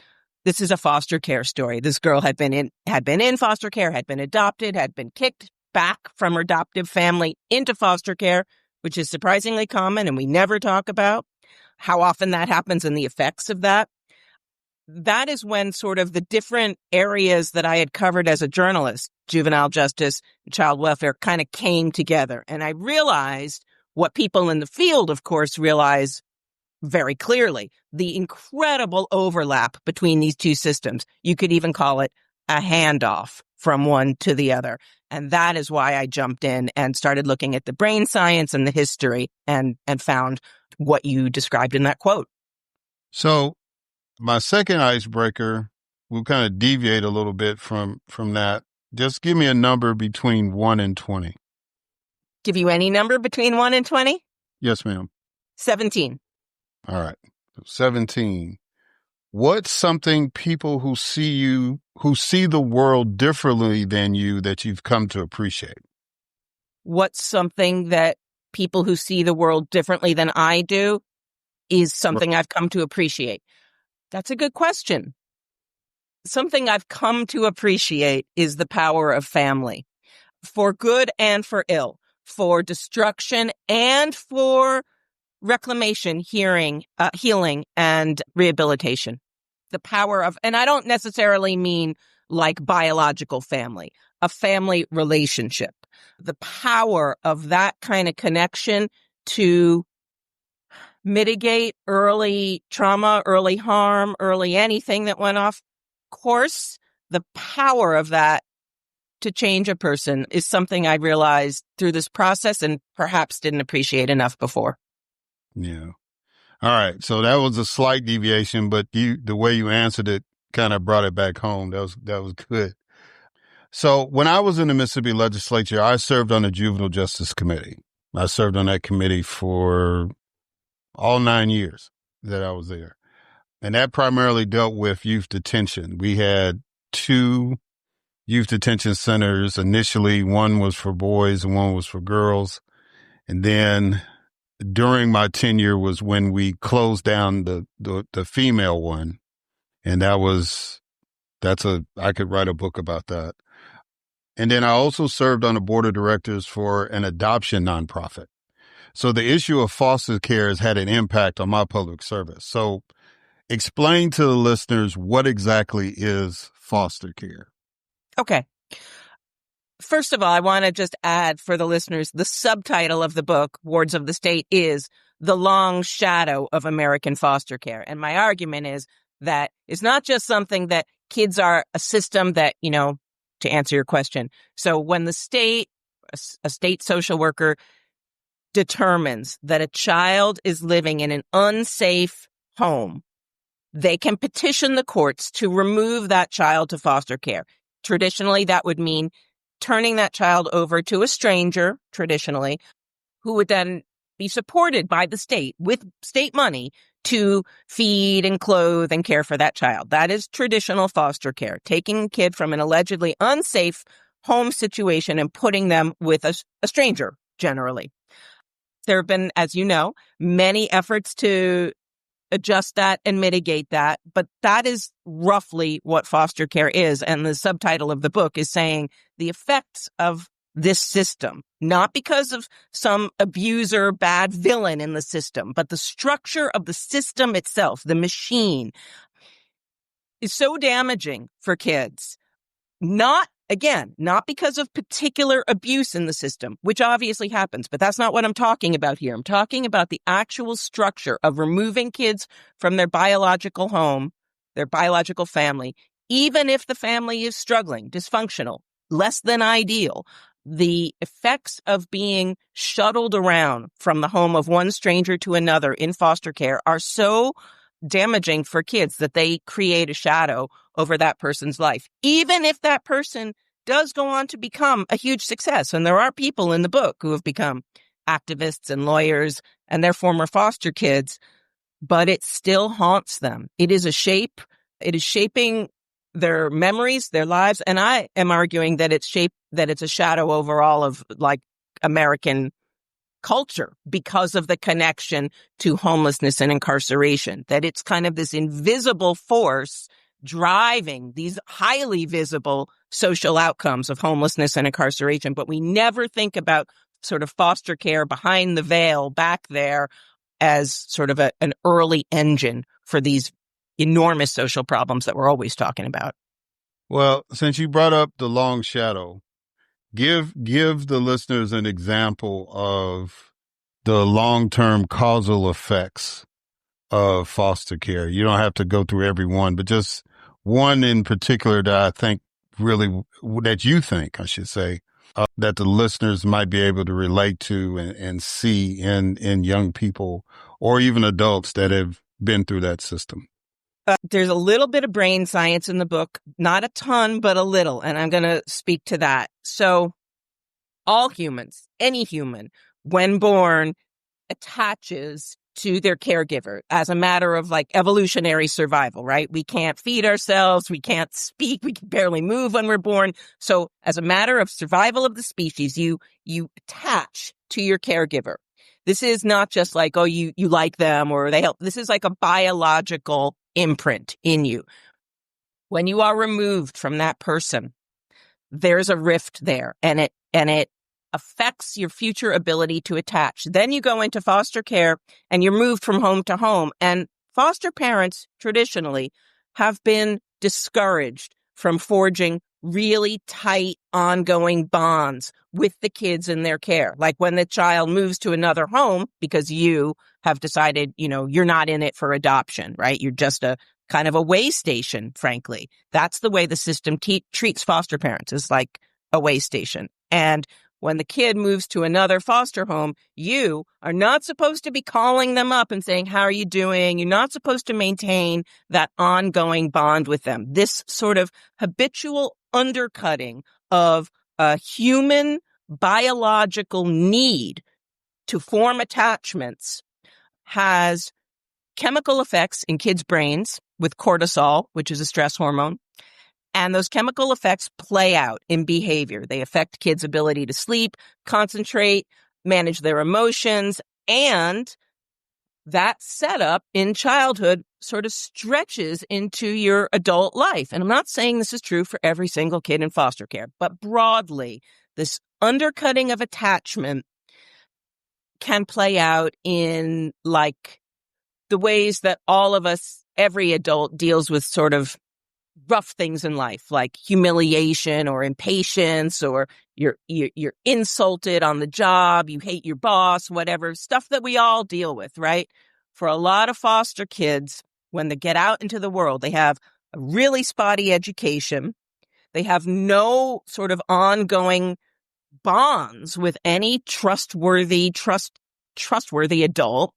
a foster care story. This girl had been in foster care, had been adopted, had been kicked back from her adoptive family into foster care, which is surprisingly common, and we never talk about how often that happens and the effects of that. That is when sort of the different areas that I had covered as a journalist, juvenile justice, child welfare, kind of came together. And I realized what people in the field, of course, realize very clearly, the incredible overlap between these 2 systems. You could even call it a handoff from one to the other. And that is why I jumped in and started looking at the brain science and the history and found what you described in that quote. So my second icebreaker, we'll kind of deviate a little bit from that. Just give me a number between 1 and 20. Give you any number between 1 and 20? Yes, ma'am. 17. All right. 17. What's something people who see the world differently than you that you've come to appreciate? What's something that people who see the world differently than I do is something I've come to appreciate? That's a good question. Something I've come to appreciate is the power of family, for good and for ill, for destruction and for reclamation, healing, and rehabilitation. The power of, and I don't necessarily mean like biological family, a family relationship. The power of that kind of connection to mitigate early trauma, early harm, early anything that went off course. The power of that to change a person is something I realized through this process and perhaps didn't appreciate enough before. Yeah. All right. So that was a slight deviation, but the way you answered it kind of brought it back home. That was good. So when I was in the Mississippi legislature, I served on the Juvenile Justice Committee. I served on that committee for all 9 years that I was there. And that primarily dealt with youth detention. We had 2 youth detention centers. Initially, one was for boys and one was for girls. And then during my tenure was when we closed down the female one. And I could write a book about that. And then I also served on the board of directors for an adoption nonprofit. So the issue of foster care has had an impact on my public service. So explain to the listeners what exactly is foster care. Okay. First of all, I want to just add for the listeners, the subtitle of the book, Wards of the State, is The Long Shadow of American Foster Care. And my argument is that it's not just something that kids are a system that, to answer your question. So when the state, a state social worker determines that a child is living in an unsafe home, they can petition the courts to remove that child to foster care. Traditionally, that would mean turning that child over to a stranger, traditionally, who would then be supported by the state with state money to feed and clothe and care for that child. That is traditional foster care, taking a kid from an allegedly unsafe home situation and putting them with a stranger, generally. There have been, as you know, many efforts to adjust that and mitigate that. But that is roughly what foster care is. And the subtitle of the book is saying the effects of this system, not because of some abuser, bad villain in the system, but the structure of the system itself, the machine, is so damaging for kids. Not because of particular abuse in the system, which obviously happens, but that's not what I'm talking about here. I'm talking about the actual structure of removing kids from their biological home, their biological family, even if the family is struggling, dysfunctional, less than ideal. The effects of being shuttled around from the home of one stranger to another in foster care are so damaging for kids that they create a shadow over that person's life, even if that person does go on to become a huge success. And there are people in the book who have become activists and lawyers and they're former foster kids, but it still haunts them. It is shaping their memories, their lives. And I am arguing that it's a shadow over all of like American culture because of the connection to homelessness and incarceration, that it's kind of this invisible force driving these highly visible social outcomes of homelessness and incarceration. But we never think about sort of foster care behind the veil back there as sort of an early engine for these enormous social problems that we're always talking about. Well, since you brought up the long shadow, give the listeners an example of the long-term causal effects of foster care. You don't have to go through every one, but just one in particular that you think, I should say, that the listeners might be able to relate to and see in young people or even adults that have been through that system. There's a little bit of brain science in the book, not a ton, but a little, and I'm going to speak to that. So all humans, any human, when born, attaches to their caregiver as a matter of like evolutionary survival, right? We can't feed ourselves. We can't speak. We can barely move when we're born. So as a matter of survival of the species, you attach to your caregiver. This is not just like, oh, you like them or they help. This is like a biological imprint in you. When you are removed from that person, there's a rift there and it affects your future ability to attach. Then you go into foster care and you're moved from home to home. And foster parents traditionally have been discouraged from forging really tight, ongoing bonds with the kids in their care. Like when the child moves to another home because you have decided, you're not in it for adoption, right? You're just a kind of a way station, frankly. That's the way the system treats foster parents, is like a way station. And when the kid moves to another foster home, you are not supposed to be calling them up and saying, how are you doing? You're not supposed to maintain that ongoing bond with them. This sort of habitual undercutting of a human biological need to form attachments has chemical effects in kids' brains with cortisol, which is a stress hormone. And those chemical effects play out in behavior. They affect kids' ability to sleep, concentrate, manage their emotions, and that setup in childhood sort of stretches into your adult life. And I'm not saying this is true for every single kid in foster care, but broadly, this undercutting of attachment can play out in like the ways that all of us, every adult, deals with sort of rough things in life, like humiliation or impatience, or you're insulted on the job, you hate your boss, whatever, stuff that we all deal with, right? For a lot of foster kids, when they get out into the world, they have a really spotty education. They have no sort of ongoing bonds with any trustworthy adult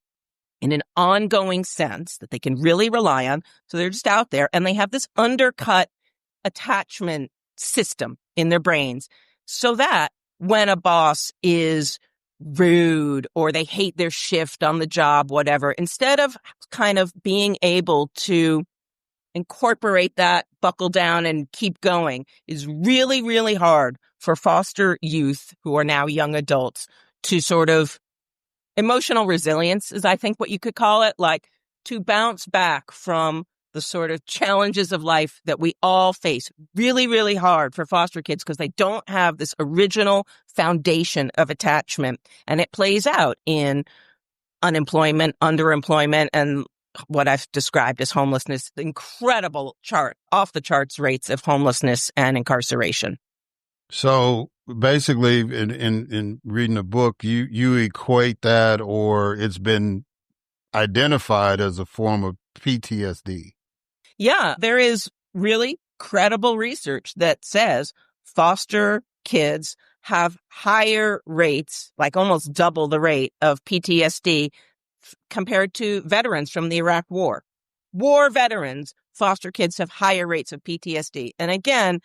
in an ongoing sense that they can really rely on. So they're just out there and they have this undercut attachment system in their brains so that when a boss is rude or they hate their shift on the job, whatever, instead of kind of being able to incorporate that, buckle down and keep going, is really, really hard for foster youth who are now young adults to sort of emotional resilience is, I think, what you could call it, like to bounce back from the sort of challenges of life that we all face. Really, really hard for foster kids because they don't have this original foundation of attachment. And it plays out in unemployment, underemployment, and what I've described as homelessness. Incredible off the charts rates of homelessness and incarceration. So basically, in reading the book, you equate that, or it's been identified as a form of PTSD. Yeah, there is really credible research that says foster kids have higher rates, like almost double the rate of PTSD compared to veterans from the Iraq War. War veterans, foster kids have higher rates of PTSD. And again,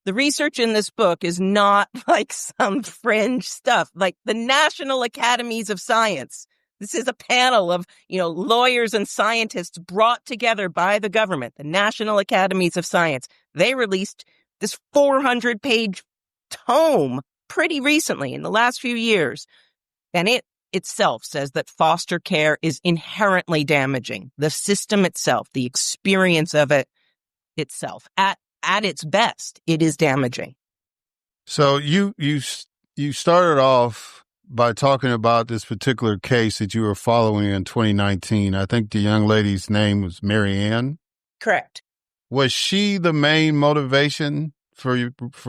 the research in this book is not like some fringe stuff, like the National Academies of Science. This is a panel of, lawyers and scientists brought together by the government, the National Academies of Science. They released this 400-page tome pretty recently in the last few years. And it itself says that foster care is inherently damaging. The system itself, the experience of it itself, at its best, it is damaging. So you started off by talking about this particular case that you were following in 2019. I think the young lady's name was Mary Ann. Correct. Was she the main motivation for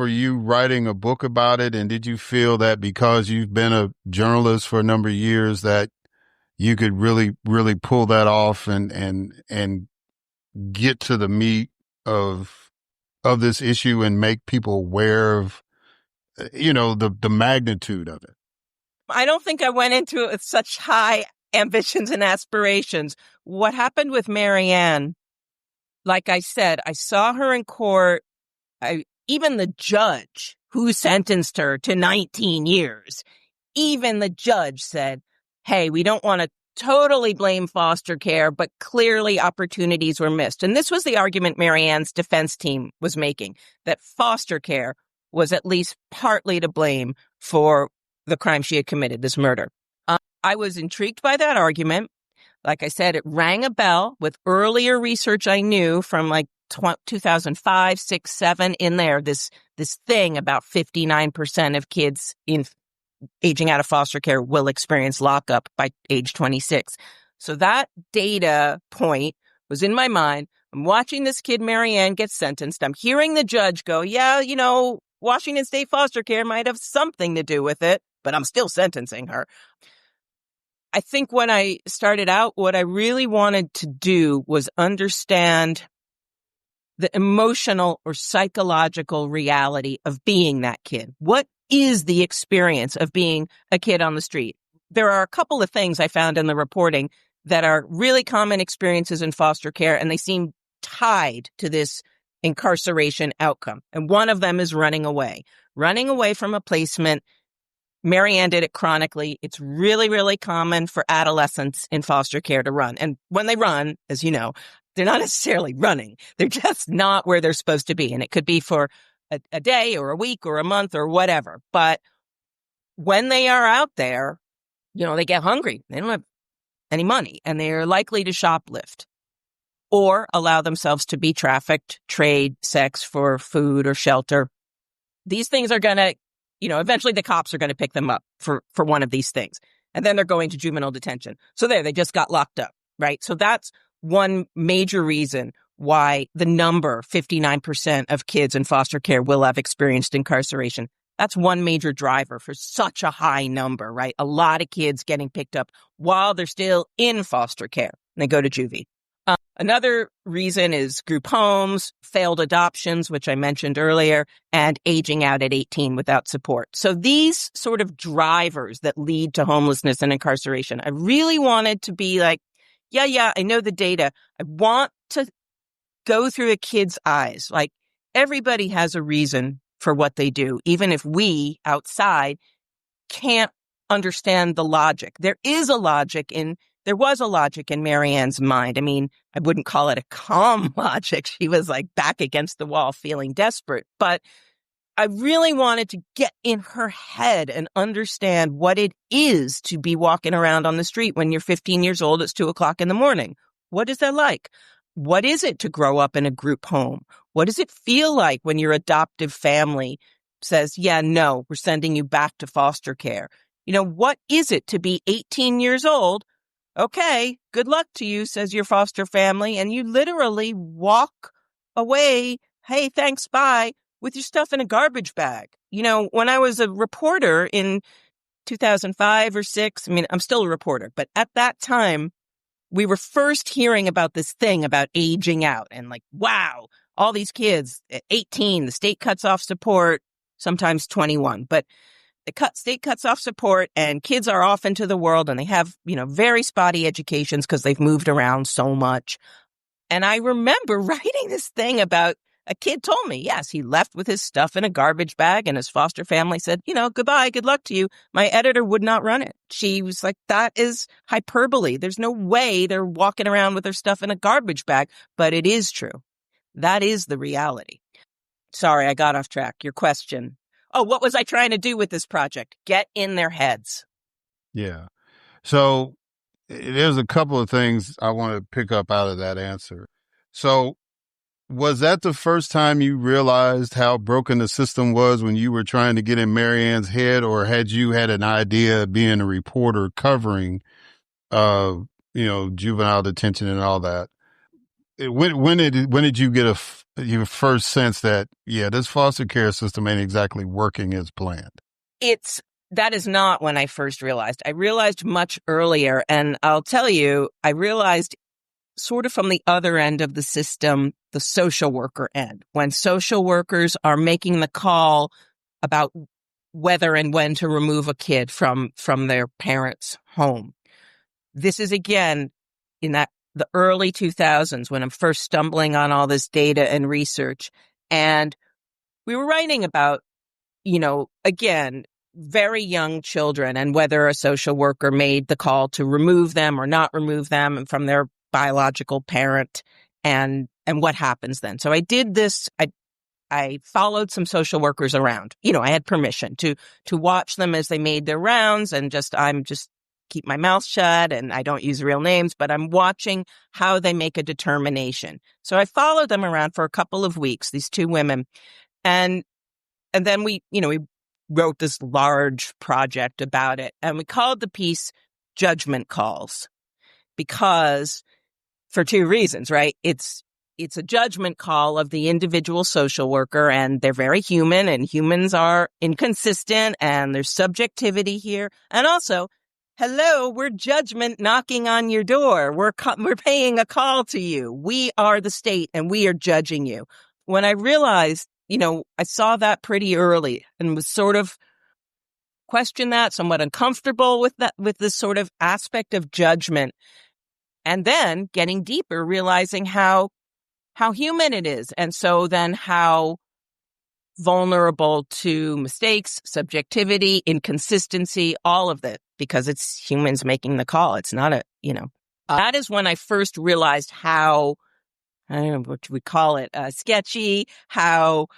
you writing a book about it? And did you feel that because you've been a journalist for a number of years that you could really, really pull that off and get to the meat of this issue and make people aware of, the magnitude of it? I don't think I went into it with such high ambitions and aspirations. What happened with Mary Ann, like I said, I saw her in court. Even the judge who sentenced her to 19 years, even the judge said, hey, we don't want to totally blame foster care, but clearly opportunities were missed. And this was the argument Mary Ann's defense team was making, that foster care was at least partly to blame for the crime she had committed, this murder. I was intrigued by that argument. Like I said, it rang a bell with earlier research I knew from like 2005, 6, 7 in there, this thing about 59% of kids aging out of foster care will experience lockup by age 26. So that data point was in my mind. I'm watching this kid, Mary Ann, get sentenced. I'm hearing the judge go, yeah, Washington State foster care might have something to do with it, but I'm still sentencing her. I think when I started out, what I really wanted to do was understand the emotional or psychological reality of being that kid. What is the experience of being a kid on the street? There are a couple of things I found in the reporting that are really common experiences in foster care, and they seem tied to this incarceration outcome. And one of them is running away from a placement. Mary Ann did it chronically. It's really, really common for adolescents in foster care to run. And when they run, as you know, they're not necessarily running. They're just not where they're supposed to be. And it could be for a day or a week or a month or whatever. But when they are out there, they get hungry. They don't have any money, and they're likely to shoplift or allow themselves to be trafficked, trade sex for food or shelter. These things are going to, eventually the cops are going to pick them up for one of these things. And then they're going to juvenile detention. So they just got locked up, right? So that's one major reason why the number 59% of kids in foster care will have experienced incarceration. That's one major driver for such a high number, right? A lot of kids getting picked up while they're still in foster care and they go to juvie. Another reason is group homes, failed adoptions, which I mentioned earlier, and aging out at 18 without support. So these sort of drivers that lead to homelessness and incarceration, I really wanted to be like, yeah, I know the data. I want to go through a kid's eyes. Like, everybody has a reason for what they do, even if we outside can't understand the logic. There was a logic in Mary Ann's mind. I mean, I wouldn't call it a calm logic. She was like back against the wall, feeling desperate. But I really wanted to get in her head and understand what it is to be walking around on the street when you're 15 years old. It's 2:00 in the morning. What is that like? What is it to grow up in a group home? What does it feel like when your adoptive family says, yeah, no, we're sending you back to foster care? What is it to be 18 years old? Okay, good luck to you, says your foster family. And you literally walk away. Hey, thanks, bye, with your stuff in a garbage bag. When I was a reporter in 2005 or 6, I mean, I'm still a reporter, but at that time, we were first hearing about this thing about aging out and like, wow, all these kids at 18, the state cuts off support, sometimes 21, but state cuts off support and kids are off into the world and they have, very spotty educations because they've moved around so much. And I remember writing this thing about a kid told me, yes, he left with his stuff in a garbage bag and his foster family said, goodbye, good luck to you. My editor would not run it. She was like, that is hyperbole. There's no way they're walking around with their stuff in a garbage bag, but it is true. That is the reality. Sorry, I got off track. Your question. Oh, what was I trying to do with this project? Get in their heads. Yeah. So there's a couple of things I want to pick up out of that answer. So was that the first time you realized how broken the system was when you were trying to get in Marianne's head, or had you had an idea of being a reporter covering, juvenile detention and all that? When did you get your first sense that, yeah, this foster care system ain't exactly working as planned? That is not when I first realized. I realized much earlier, and I'll tell you, I realized sort of from the other end of the system, the social worker end, when social workers are making the call about whether and when to remove a kid from their parents' home. This is, again, in the early 2000s when I'm first stumbling on all this data and research. And we were writing about, again, very young children and whether a social worker made the call to remove them or not remove them from their biological parent and what happens then. So I did this. I followed some social workers around. I had permission to watch them as they made their rounds, and I'm just keep my mouth shut and I don't use real names, but I'm watching how they make a determination. So I followed them around for a couple of weeks, these two women. And then we wrote this large project about it, and we called the piece Judgment Calls because for two reasons, right? It's a judgment call of the individual social worker, and they're very human, and humans are inconsistent, and there's subjectivity here. And also, hello, we're judgment knocking on your door. We're paying a call to you. We are the state, and we are judging you. When I realized, I saw that pretty early and was sort of questioned that, somewhat uncomfortable with this sort of aspect of judgment. And then getting deeper, realizing how human it is. And so then how vulnerable to mistakes, subjectivity, inconsistency, all of that, because it's humans making the call. It's not that is when I first realized how, I don't know what we call it, sketchy, how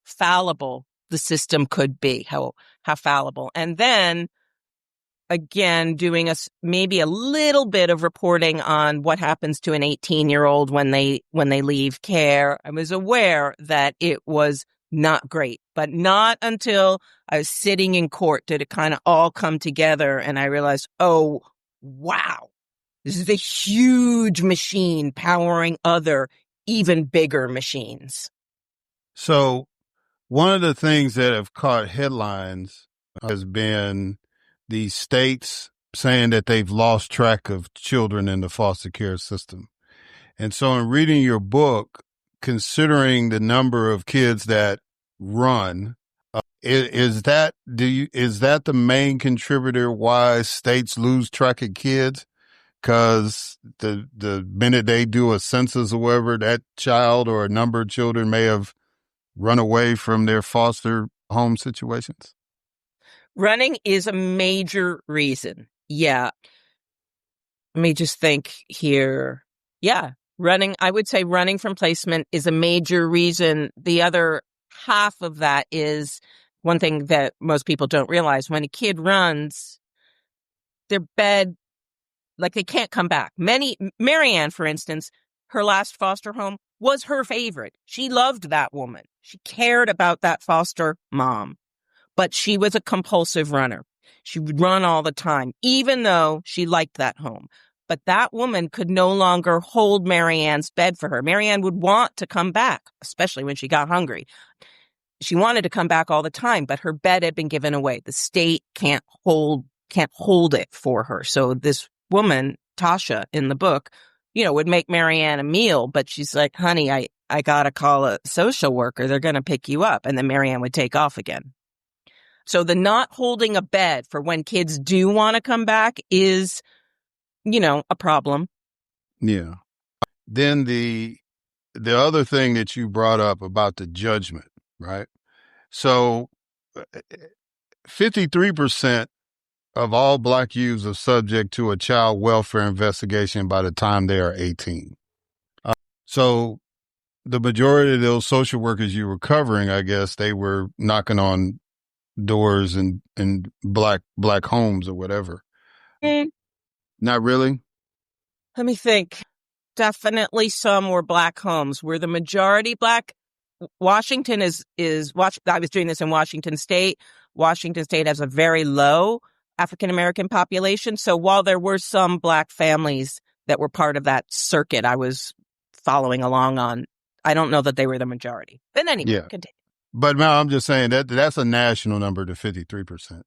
fallible the system could be, how fallible. And then again, doing maybe a little bit of reporting on what happens to an 18-year-old when they leave care. I was aware that it was not great, but not until I was sitting in court did it kind of all come together. And I realized, oh, wow, this is a huge machine powering other, even bigger machines. So one of the things that have caught headlines has been the states saying that they've lost track of children in the foster care system. And so in reading your book, considering the number of kids that run, is that the main contributor why states lose track of kids? Because the minute they do a census or whatever, that child or a number of children may have run away from their foster home situations? Running is a major reason. Yeah. Let me just think here. Yeah. I would say running from placement is a major reason. The other half of that is one thing that most people don't realize. When a kid runs, their bed, like they can't come back. Marianne, for instance, her last foster home was her favorite. She loved that woman. She cared about that foster mom, but she was a compulsive runner. She would run all the time, even though she liked that home. But that woman could no longer hold Marianne's bed for her. Marianne would want to come back, especially when she got hungry. She wanted to come back all the time, but her bed had been given away. The state can't hold it for her. So this woman, Tasha, in the book, would make Marianne a meal, but she's like, honey, I got to call a social worker. They're going to pick you up. And then Marianne would take off again. So the not holding a bed for when kids do want to come back is, a problem. Yeah. Then the other thing that you brought up about the judgment, right? So 53% of all Black youths are subject to a child welfare investigation by the time they are 18. So the majority of those social workers you were covering, I guess, they were knocking on doors in black homes or whatever. Not really? Let me think. Definitely some were Black homes. Were the majority Black? Washington I was doing this in Washington State. Washington State has a very low African-American population. So while there were some Black families that were part of that circuit I was following along on, I don't know that they were the majority. But anyway, continue. But Mal, I'm just saying that's a national number to 53%.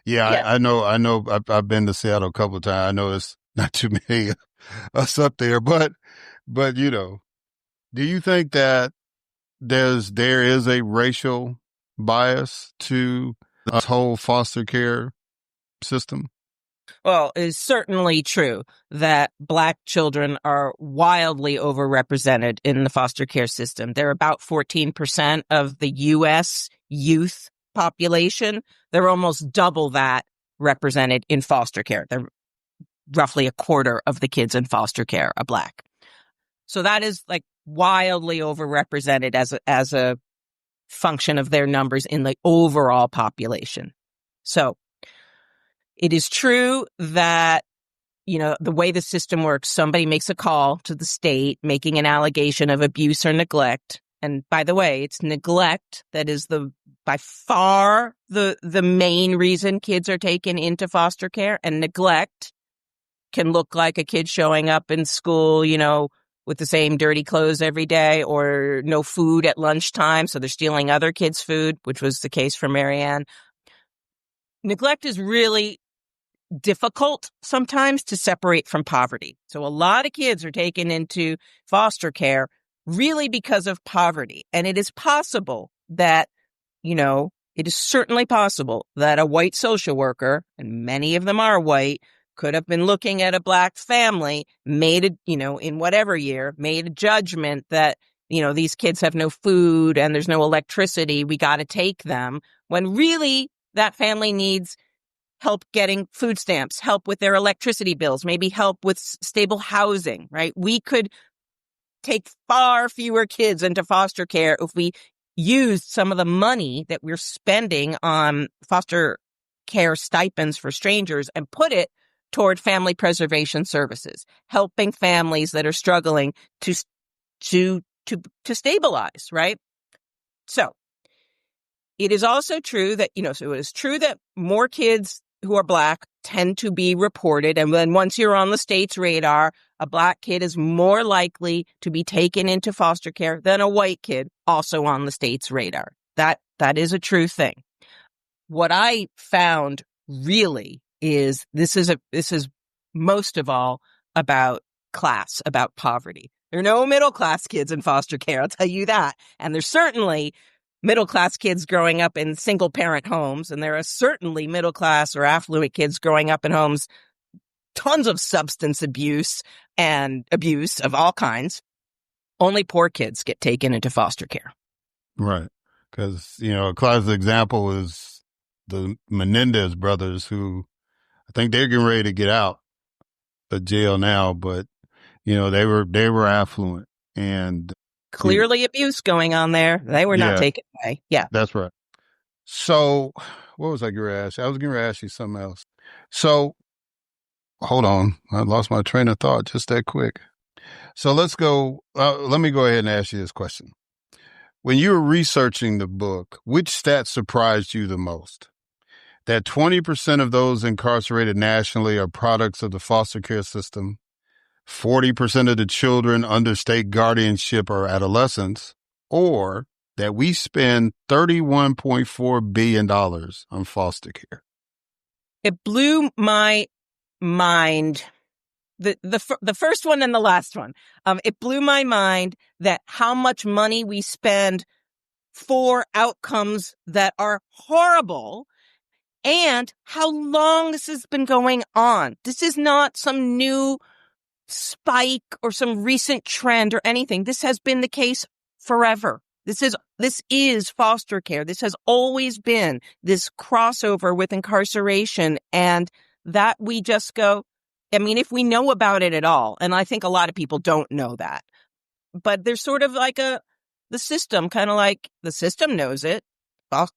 Yeah, yes. I know. I've been to Seattle a couple of times. I know it's not too many us up there, but do you think that there is a racial bias to this whole foster care system? Well, it's certainly true that Black children are wildly overrepresented in the foster care system. They're about 14% of the U.S. youth population. They're almost double that represented in foster care. They're roughly a quarter of the kids in foster care are Black. So that is like wildly overrepresented as a function of their numbers in the overall population. So it is true that, the way the system works, somebody makes a call to the state making an allegation of abuse or neglect. And by the way, it's neglect that is by far the main reason kids are taken into foster care. And neglect can look like a kid showing up in school, with the same dirty clothes every day, or no food at lunchtime. So they're stealing other kids' food, which was the case for Marianne. Neglect is really difficult sometimes to separate from poverty. So a lot of kids are taken into foster care really because of poverty. And it is possible that, it is certainly possible that a white social worker, and many of them are white, could have been looking at a Black family, made in whatever year, made a judgment that, these kids have no food and there's no electricity. We got to take them, when really that family needs help getting food stamps, help with their electricity bills, maybe help with stable housing, right? We could take far fewer kids into foster care if we used some of the money that we're spending on foster care stipends for strangers and put it toward family preservation services, helping families that are struggling to stabilize, right? So it is also true that, so it is true that more kids who are Black tend to be reported. And then once you're on the state's radar, a Black kid is more likely to be taken into foster care than a white kid also on the state's radar. That is a true thing. What I found really is this is most of all about class, about poverty. There are no middle class kids in foster care, I'll tell you that. And there's certainly middle-class kids growing up in single-parent homes, and there are certainly middle-class or affluent kids growing up in homes, tons of substance abuse and abuse of all kinds. Only poor kids get taken into foster care. Right. Because, a classic example is the Menendez brothers, who I think they're getting ready to get out of jail now, but, they were affluent. And clearly abuse going on there. They were not taken away. Yeah. That's right. So what was I going to ask you? I was going to ask you something else. So hold on. I lost my train of thought just that quick. So let's go. Let me go ahead and ask you this question. When you were researching the book, which stat surprised you the most? That 20% of those incarcerated nationally are products of the foster care system. 40% of the children under state guardianship are adolescents, or that we spend $31.4 billion on foster care. It blew my mind. The first one and the last one. It blew my mind that how much money we spend for outcomes that are horrible and how long this has been going on. This is not some new spike or some recent trend or anything. This has been the case forever. This is foster care. This has always been this crossover with incarceration, and that we just go, I mean, if we know about it at all, and I think a lot of people don't know that, but there's sort of like the system, kind of like the system knows it,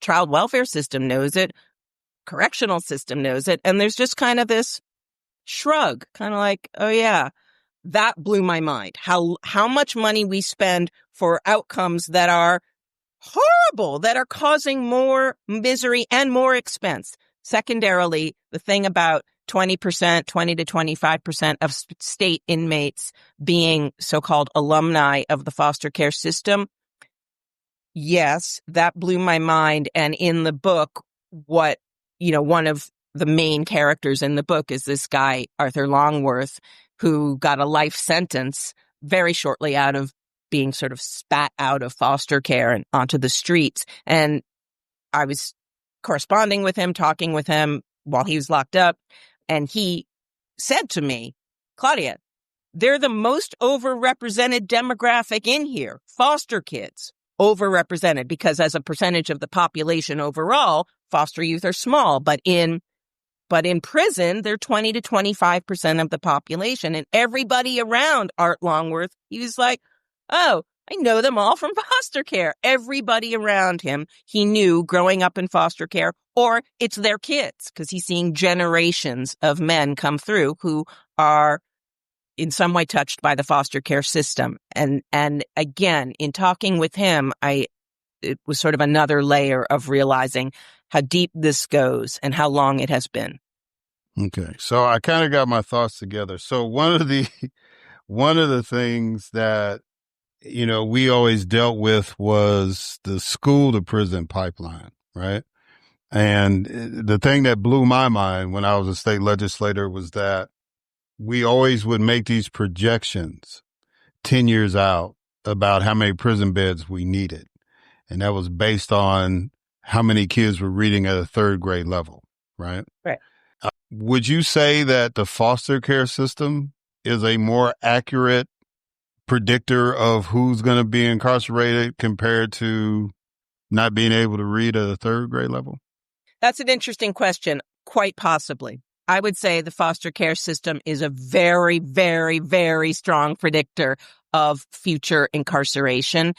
child welfare system knows it, correctional system knows it, and there's just kind of this shrug, kind of like, oh yeah, that blew my mind. How much money we spend for outcomes that are horrible, that are causing more misery and more expense. Secondarily, the thing about 20%, 20 to 25% of state inmates being so-called alumni of the foster care system. Yes, that blew my mind. And in the book, one of the main characters in the book is this guy, Arthur Longworth, who got a life sentence very shortly out of being sort of spat out of foster care and onto the streets. And I was corresponding with him, talking with him while he was locked up. And he said to me, Claudia, they're the most overrepresented demographic in here, foster kids. Overrepresented because as a percentage of the population overall, foster youth are small, but in prison, they're 20 to 25% of the population. And everybody around Art Longworth, he was like, oh, I know them all from foster care. Everybody around him, he knew growing up in foster care, or it's their kids, because he's seeing generations of men come through who are in some way touched by the foster care system. And again, in talking with him, it was sort of another layer of realizing how deep this goes and how long it has been. Okay. So I kind of got my thoughts together. So one of the things that, we always dealt with was the school to prison pipeline, right? And the thing that blew my mind when I was a state legislator was that we always would make these projections 10 years out about how many prison beds we needed. And that was based on how many kids were reading at a third grade level, right? Right. Would you say that the foster care system is a more accurate predictor of who's going to be incarcerated compared to not being able to read at a third grade level? That's an interesting question. Quite possibly. I would say the foster care system is a very, very, very strong predictor of future incarceration,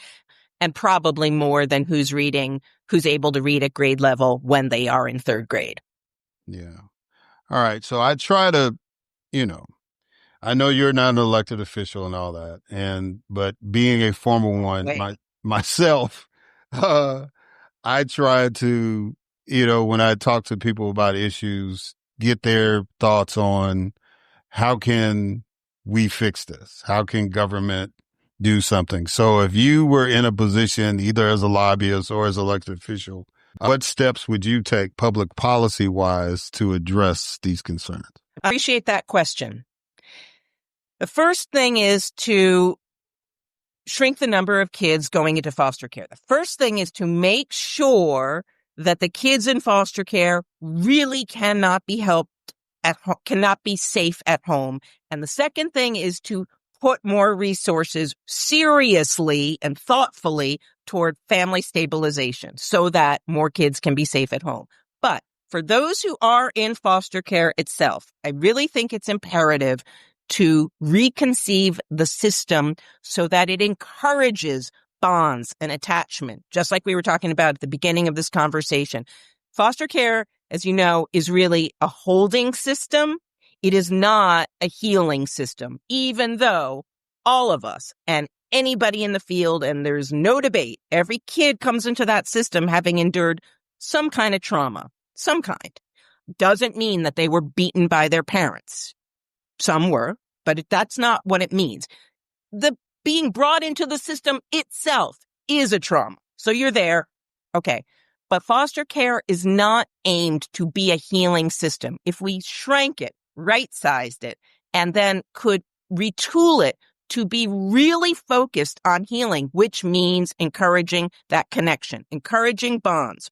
and probably more than who's able to read at grade level when they are in third grade. Yeah. All right. So I try to, I know you're not an elected official and all that, but being a former one myself, I try to, when I talk to people about issues, get their thoughts on how can we fix this? How can government do something? So if you were in a position, either as a lobbyist or as an elected official, what steps would you take public policy wise to address these concerns? I appreciate that question. The first thing is to shrink the number of kids going into foster care. The first thing is to make sure that the kids in foster care really cannot be helped at home, cannot be safe at home. And the second thing is to put more resources seriously and thoughtfully toward family stabilization so that more kids can be safe at home. But for those who are in foster care itself, I really think it's imperative to reconceive the system so that it encourages bonds and attachment, just like we were talking about at the beginning of this conversation. Foster care, as you know, is really a holding system. It is not a healing system, even though all of us and anybody in the field, and there's no debate, every kid comes into that system having endured some kind of trauma, some kind. Doesn't mean that they were beaten by their parents. Some were, but that's not what it means. The being brought into the system itself is a trauma. So you're there. Okay. But foster care is not aimed to be a healing system. If we shrank it, right-sized it, and then could retool it to be really focused on healing, which means encouraging that connection, encouraging bonds,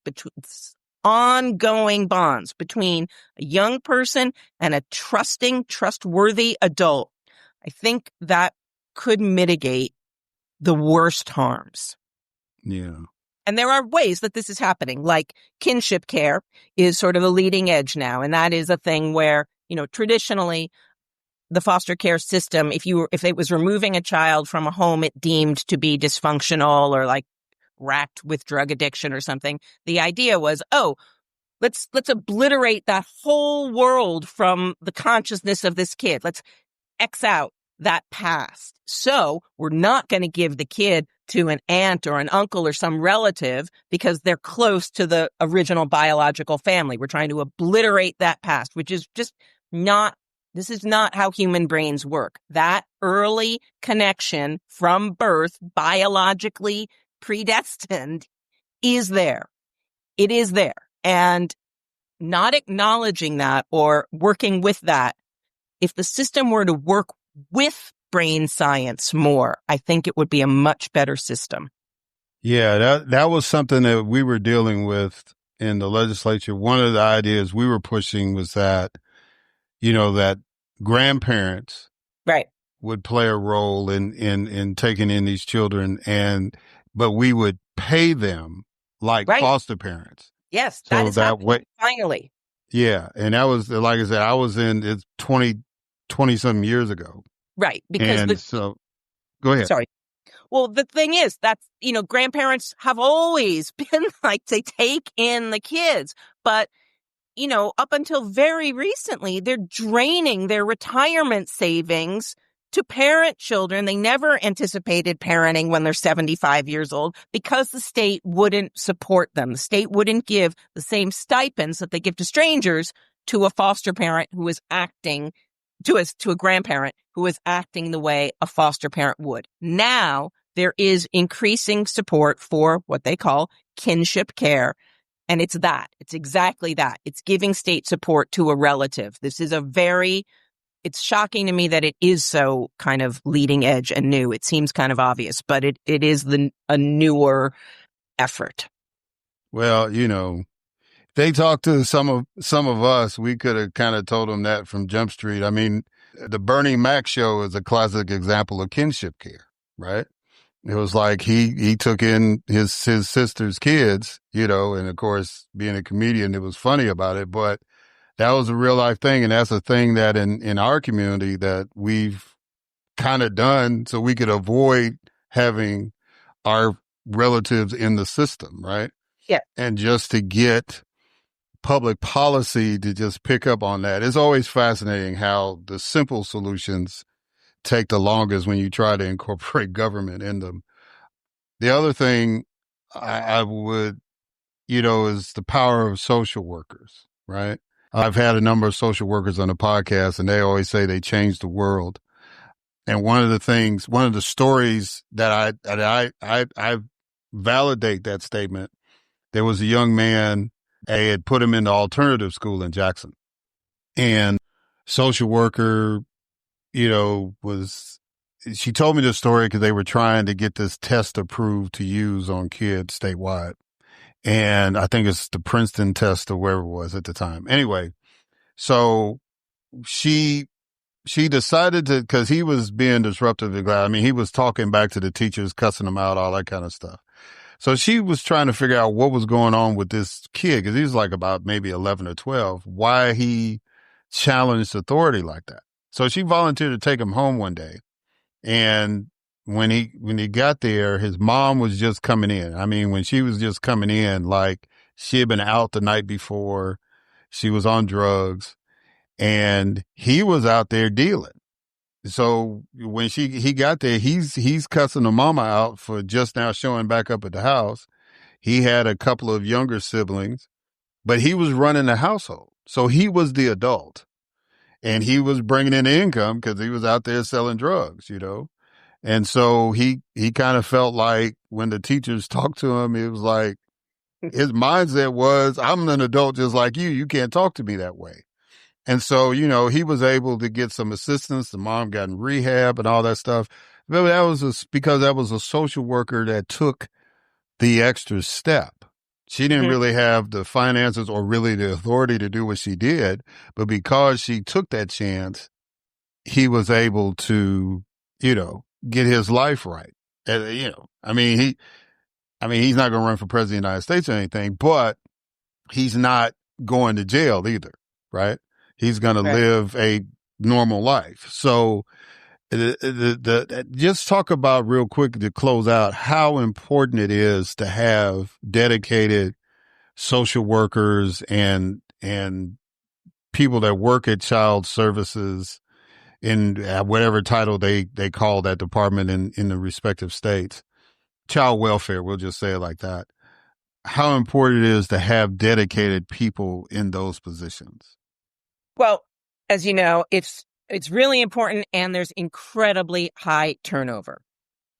ongoing bonds between a young person and a trusting, trustworthy adult, I think that could mitigate the worst harms. Yeah. And there are ways that this is happening, like kinship care is sort of the leading edge now. And that is a thing where, traditionally the foster care system, if it was removing a child from a home it deemed to be dysfunctional or like racked with drug addiction or something, the idea was, let's obliterate that whole world from the consciousness of this kid. Let's X out that past. So we're not going to give the kid to an aunt or an uncle or some relative because they're close to the original biological family. We're trying to obliterate that past, which is just this is not how human brains work. That early connection from birth, biologically predestined, is there. It is there. And not acknowledging that or working with that, if the system were to work with brain science more, I think it would be a much better system. Yeah, that was something that we were dealing with in the legislature. One of the ideas we were pushing was that, that grandparents right would play a role in taking in these children, but we would pay them like foster parents. Yes, so that is that way. Finally. Yeah, and that was, like I said, I was it's 20 something years ago. Right, because so go ahead. Sorry. Well, the thing is that, grandparents have always been like, they take in the kids, but up until very recently, they're draining their retirement savings to parent children. They never anticipated parenting when they're 75 years old because the state wouldn't support them. The state wouldn't give the same stipends that they give to strangers to a foster parent who is acting to a grandparent who is acting the way a foster parent would. Now there is increasing support for what they call kinship care. And it's exactly that. It's giving state support to a relative. This is it's shocking to me that it is so kind of leading edge and new. It seems kind of obvious, but it is a newer effort. Well, they talked to some of us, we could have kind of told them that from Jump Street. I mean, the Bernie Mac show is a classic example of kinship care, right? It was like he took in his sister's kids, and of course, being a comedian, it was funny about it, but that was a real life thing. And that's a thing that in our community that we've kind of done so we could avoid having our relatives in the system, right? Yeah. And just to get public policy to just pick up on that. It's always fascinating how the simple solutions take the longest when you try to incorporate government in them. The other thing I would, is the power of social workers, right? I've had a number of social workers on the podcast, and they always say they changed the world. And one of the stories that I validate that statement. There was a young man, they had put him into alternative school in Jackson, and social worker, she told me this story because they were trying to get this test approved to use on kids statewide. And I think it's the Princeton test or wherever it was at the time. Anyway, so she decided to, because he was being disruptive. I mean, he was talking back to the teachers, cussing them out, all that kind of stuff. So she was trying to figure out what was going on with this kid, because he was like about maybe 11 or 12, why he challenged authority like that. So she volunteered to take him home one day. And when he got there, his mom was just coming in. I mean, when she was just coming in, like she had been out the night before, she was on drugs, and he was out there dealing. So when he got there, he's cussing the mama out for just now showing back up at the house. He had a couple of younger siblings, but he was running the household. So he was the adult, and he was bringing in income because he was out there selling drugs, you know? And so he kind of felt like when the teachers talked to him, it was like his mindset was, I'm an adult just like you. You can't talk to me that way. And so, you know, he was able to get some assistance. The mom got in rehab and all that stuff. But that was because that was a social worker that took the extra step. She didn't really have the finances or really the authority to do what she did. But because she took that chance, he was able to, you know, get his life right. You know, I mean, he's not going to run for president of the United States or anything, but he's not going to jail either, right? He's going to live a normal life. So just talk about real quick to close out how important it is to have dedicated social workers and people that work at child services in whatever title they call that department in the respective states. Child welfare, we'll just say it like that. How important it is to have dedicated people in those positions. Well, as you know, it's really important, and there's incredibly high turnover.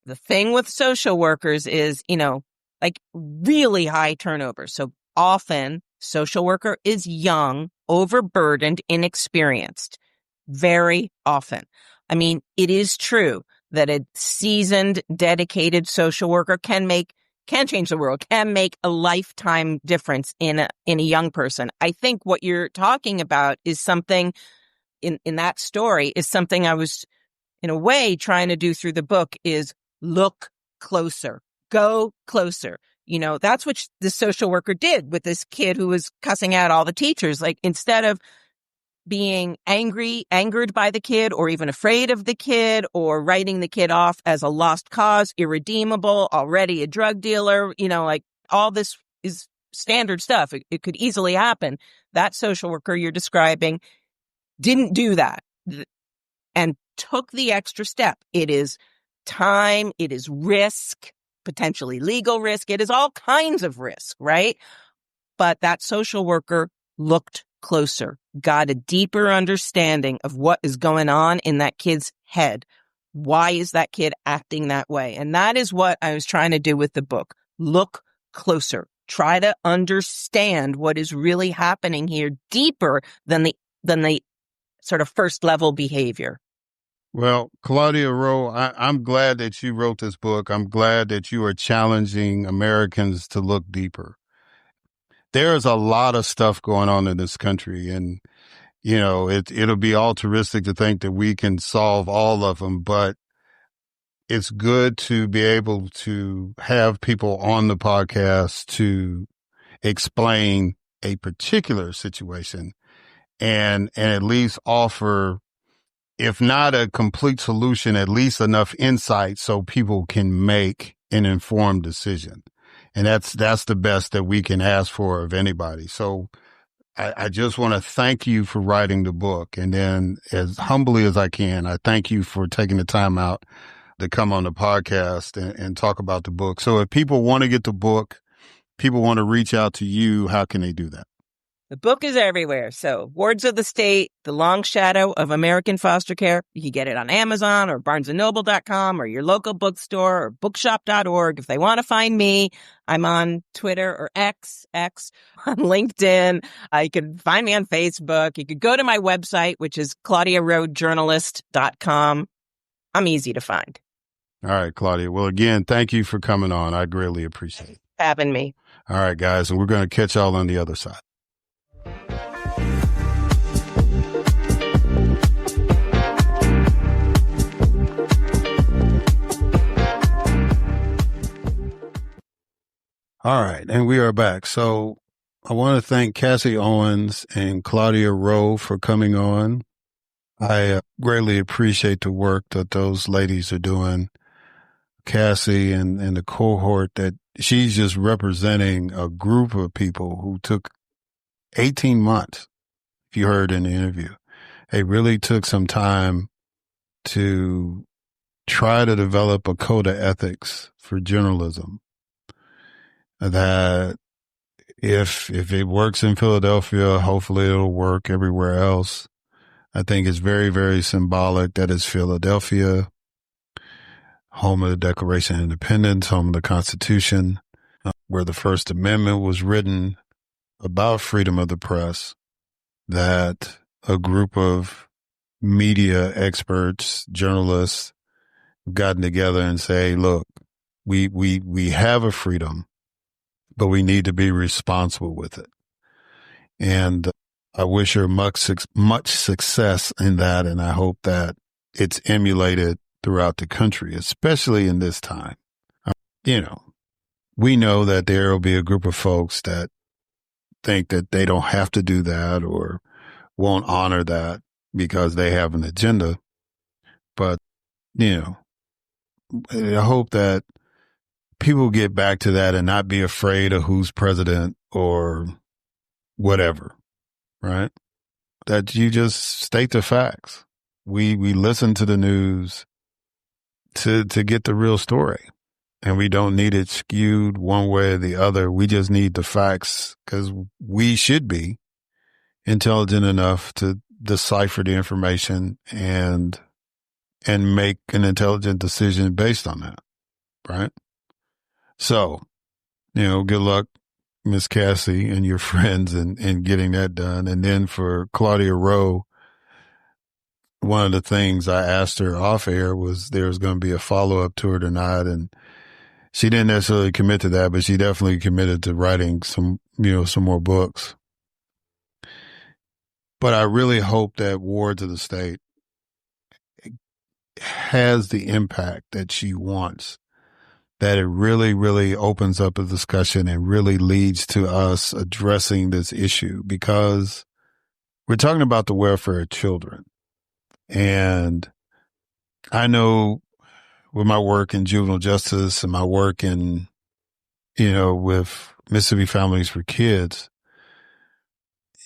The thing with social workers is, you know, like really high turnover. So often social worker is young, overburdened, inexperienced. Very often. I mean, it is true that a seasoned, dedicated social worker can change the world, can make a lifetime difference in a young person. I think what you're talking about is something in that story is something I was in a way trying to do through the book is look closer, go closer. You know, that's what the social worker did with this kid who was cussing out all the teachers. Like instead of being angered by the kid or even afraid of the kid or writing the kid off as a lost cause, irredeemable, already a drug dealer, you know, like all this is standard stuff. It could easily happen. That social worker you're describing didn't do that and took the extra step. It is time. It is risk, potentially legal risk. It is all kinds of risk, right? But that social worker looked closer, got a deeper understanding of what is going on in that kid's head. Why is that kid acting that way? And that is what I was trying to do with the book. Look closer. Try to understand what is really happening here deeper than the sort of first level behavior. Well, Claudia Rowe, I'm glad that you wrote this book. I'm glad that you are challenging Americans to look deeper. There's a lot of stuff going on in this country, and, you know, it'll be altruistic to think that we can solve all of them, but it's good to be able to have people on the podcast to explain a particular situation and at least offer, if not a complete solution, at least enough insight so people can make an informed decision. And that's the best that we can ask for of anybody. So I just want to thank you for writing the book. And then as humbly as I can, I thank you for taking the time out to come on the podcast and talk about the book. So if people want to get the book, people want to reach out to you, how can they do that? The book is everywhere. So Wards of the State, The Long Shadow of American Foster Care. You can get it on Amazon or barnesandnoble.com or your local bookstore or bookshop.org. If they want to find me, I'm on Twitter or X, on LinkedIn. You can find me on Facebook. You could go to my website, which is claudiarowejournalist.com. I'm easy to find. All right, Claudia. Well, again, thank you for coming on. I greatly appreciate it. Having me. All right, guys. And we're going to catch y'all on the other side. All right, and we are back. So I want to thank Cassie Owens and Claudia Rowe for coming on. I greatly appreciate the work that those ladies are doing, Cassie and the cohort that she's just representing a group of people who took 18 months, if you heard in the interview. They really took some time to try to develop a code of ethics for journalism that if it works in Philadelphia, hopefully it'll work everywhere else. I think it's very, very symbolic that it's Philadelphia, home of the Declaration of Independence, home of the Constitution, where the First Amendment was written about freedom of the press, that a group of media experts, journalists, gotten together and say, look, we have a freedom, but we need to be responsible with it. And I wish her much success in that. And I hope that it's emulated throughout the country, especially in this time. We know that there will be a group of folks that think that they don't have to do that or won't honor that because they have an agenda. But, I hope that people get back to that and not be afraid of who's president or whatever, right? That you just state the facts. We listen to the news to get the real story, and we don't need it skewed one way or the other. We just need the facts because we should be intelligent enough to decipher the information and make an intelligent decision based on that, right? So, good luck, Miss Cassie and your friends in getting that done. And then for Claudia Rowe, one of the things I asked her off air was there was going to be a follow-up to her tonight. And she didn't necessarily commit to that, but she definitely committed to writing some more books. But I really hope that Wards of the State has the impact that she wants, that it really, really opens up a discussion and really leads to us addressing this issue, because we're talking about the welfare of children. And I know with my work in juvenile justice and my work in, with Mississippi Families for Kids,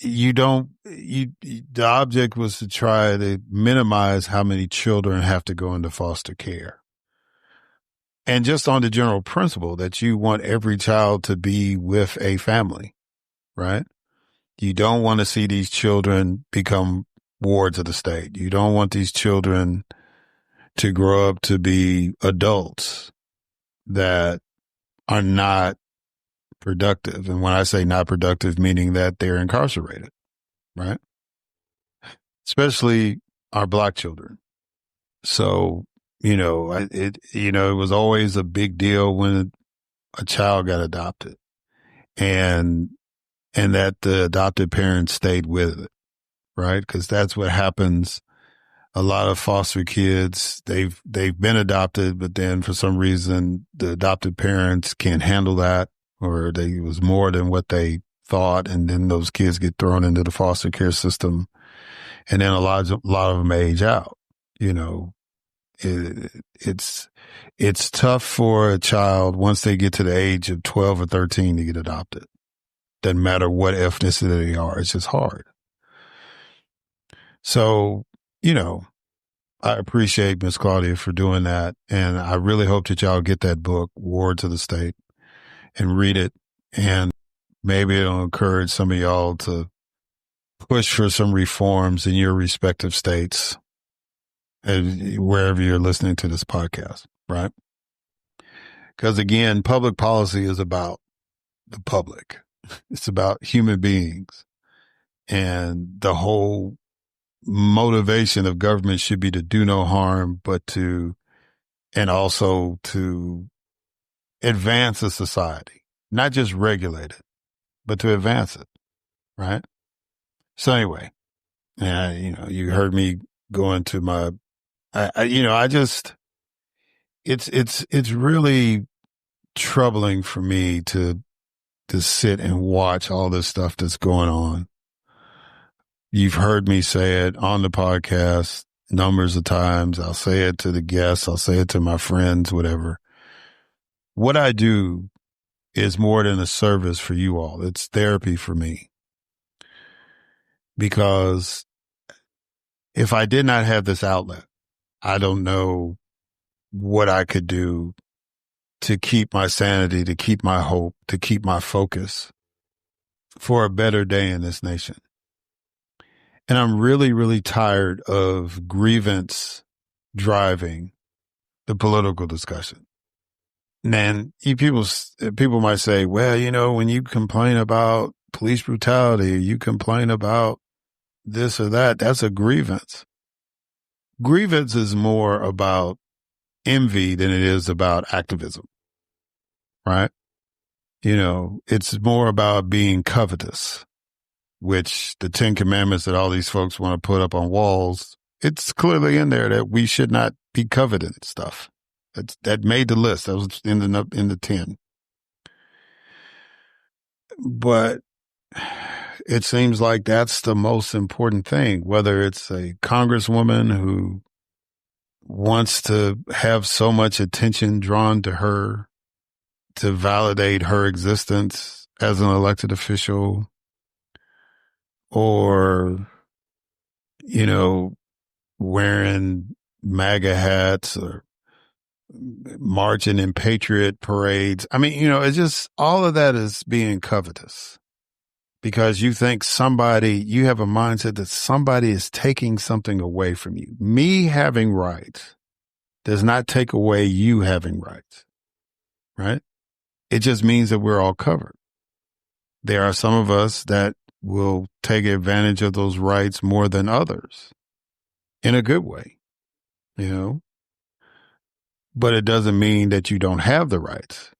the object was to try to minimize how many children have to go into foster care. And just on the general principle that you want every child to be with a family, right? You don't want to see these children become wards of the state. You don't want these children to grow up to be adults that are not productive. And when I say not productive, meaning that they're incarcerated, right? Especially our Black children. So, it was always a big deal when a child got adopted and that the adopted parents stayed with it, right? Because that's what happens. A lot of foster kids, they've been adopted, but then for some reason the adopted parents can't handle that, or it was more than what they thought, and then those kids get thrown into the foster care system, and then a lot of them age out. It's tough for a child once they get to the age of 12 or 13 to get adopted. Doesn't matter what ethnicity they are. It's just hard. So, I appreciate Miss Claudia for doing that. And I really hope that y'all get that book, Wards of the State, and read it. And maybe it'll encourage some of y'all to push for some reforms in your respective states, wherever you're listening to this podcast, right? Because again, public policy is about the public. It's about human beings. And the whole motivation of government should be to do no harm, and also to advance a society, not just regulate it, but to advance it, right? So anyway, you heard me go into it's really troubling for me to sit and watch all this stuff that's going on You've heard me say it on the podcast numbers of times. I'll say it to the guests. I'll say it to my friends, whatever. What I do is more than a service for you all. It's therapy for me. Because if I did not have this outlet, I don't know what I could do to keep my sanity, to keep my hope, to keep my focus for a better day in this nation. And I'm really, really tired of grievance driving the political discussion. And people might say, well, you know, when you complain about police brutality, you complain about this or that, that's a grievance. Grievance is more about envy than it is about activism, right? You know, it's more about being covetous, which the 10 Commandments that all these folks want to put up on walls, it's clearly in there that we should not be coveting stuff. That made the list. That was in the 10. But it seems like that's the most important thing, whether it's a congresswoman who wants to have so much attention drawn to her to validate her existence as an elected official, or, you know, wearing MAGA hats or marching in patriot parades. I mean, you know, it's just all of that is being covetous because you think you have a mindset that somebody is taking something away from you. Me having rights does not take away you having rights, right? It just means that we're all covered. There are some of us that will take advantage of those rights more than others in a good way, you know? But it doesn't mean that you don't have the rights.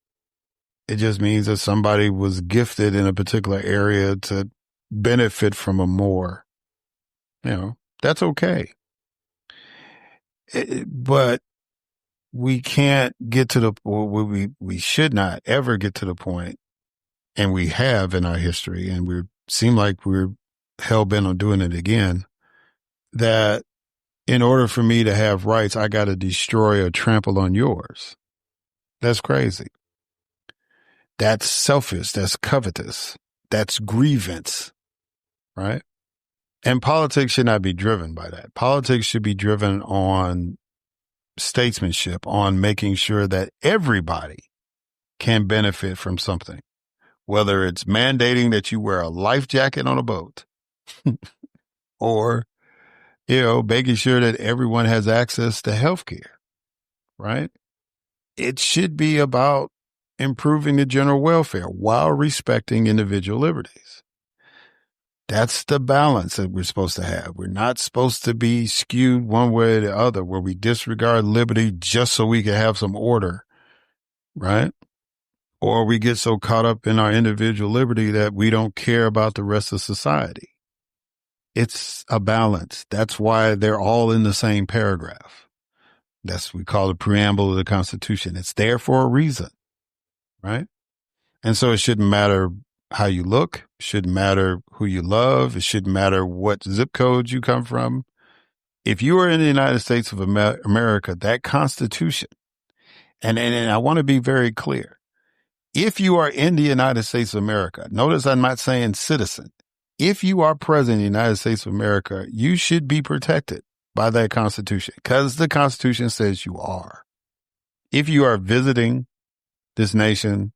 It just means that somebody was gifted in a particular area to benefit from a more, you know, that's okay. But we can't get to we should not ever get to the point, and we have in our history, and we seem like we're hell-bent on doing it again, that in order for me to have rights, I got to destroy or trample on yours. That's crazy. That's selfish. That's covetous. That's grievance, right? And politics should not be driven by that. Politics should be driven on statesmanship, on making sure that everybody can benefit from something, whether it's mandating that you wear a life jacket on a boat or, you know, making sure that everyone has access to health care, right? It should be about improving the general welfare while respecting individual liberties. That's the balance that we're supposed to have. We're not supposed to be skewed one way or the other, where we disregard liberty just so we can have some order, right? Or we get so caught up in our individual liberty that we don't care about the rest of society. It's a balance. That's why they're all in the same paragraph. That's what we call the preamble of the Constitution. It's there for a reason, right? And so it shouldn't matter how you look. It shouldn't matter who you love. It shouldn't matter what zip code you come from. If you are in the United States of America, that Constitution, and I want to be very clear, if you are in the United States of America, notice I'm not saying citizen. If you are present in the United States of America, you should be protected by that Constitution because the Constitution says you are. If you are visiting this nation,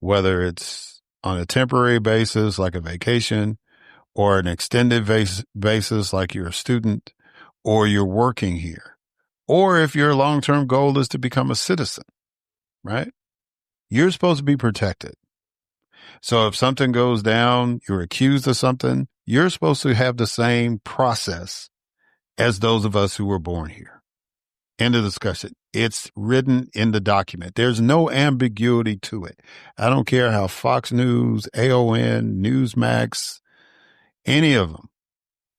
whether it's on a temporary basis like a vacation or an extended basis like you're a student or you're working here, or if your long-term goal is to become a citizen, right? You're supposed to be protected. So if something goes down, you're accused of something, you're supposed to have the same process as those of us who were born here. End of discussion. It's written in the document. There's no ambiguity to it. I don't care how Fox News, AON, Newsmax, any of them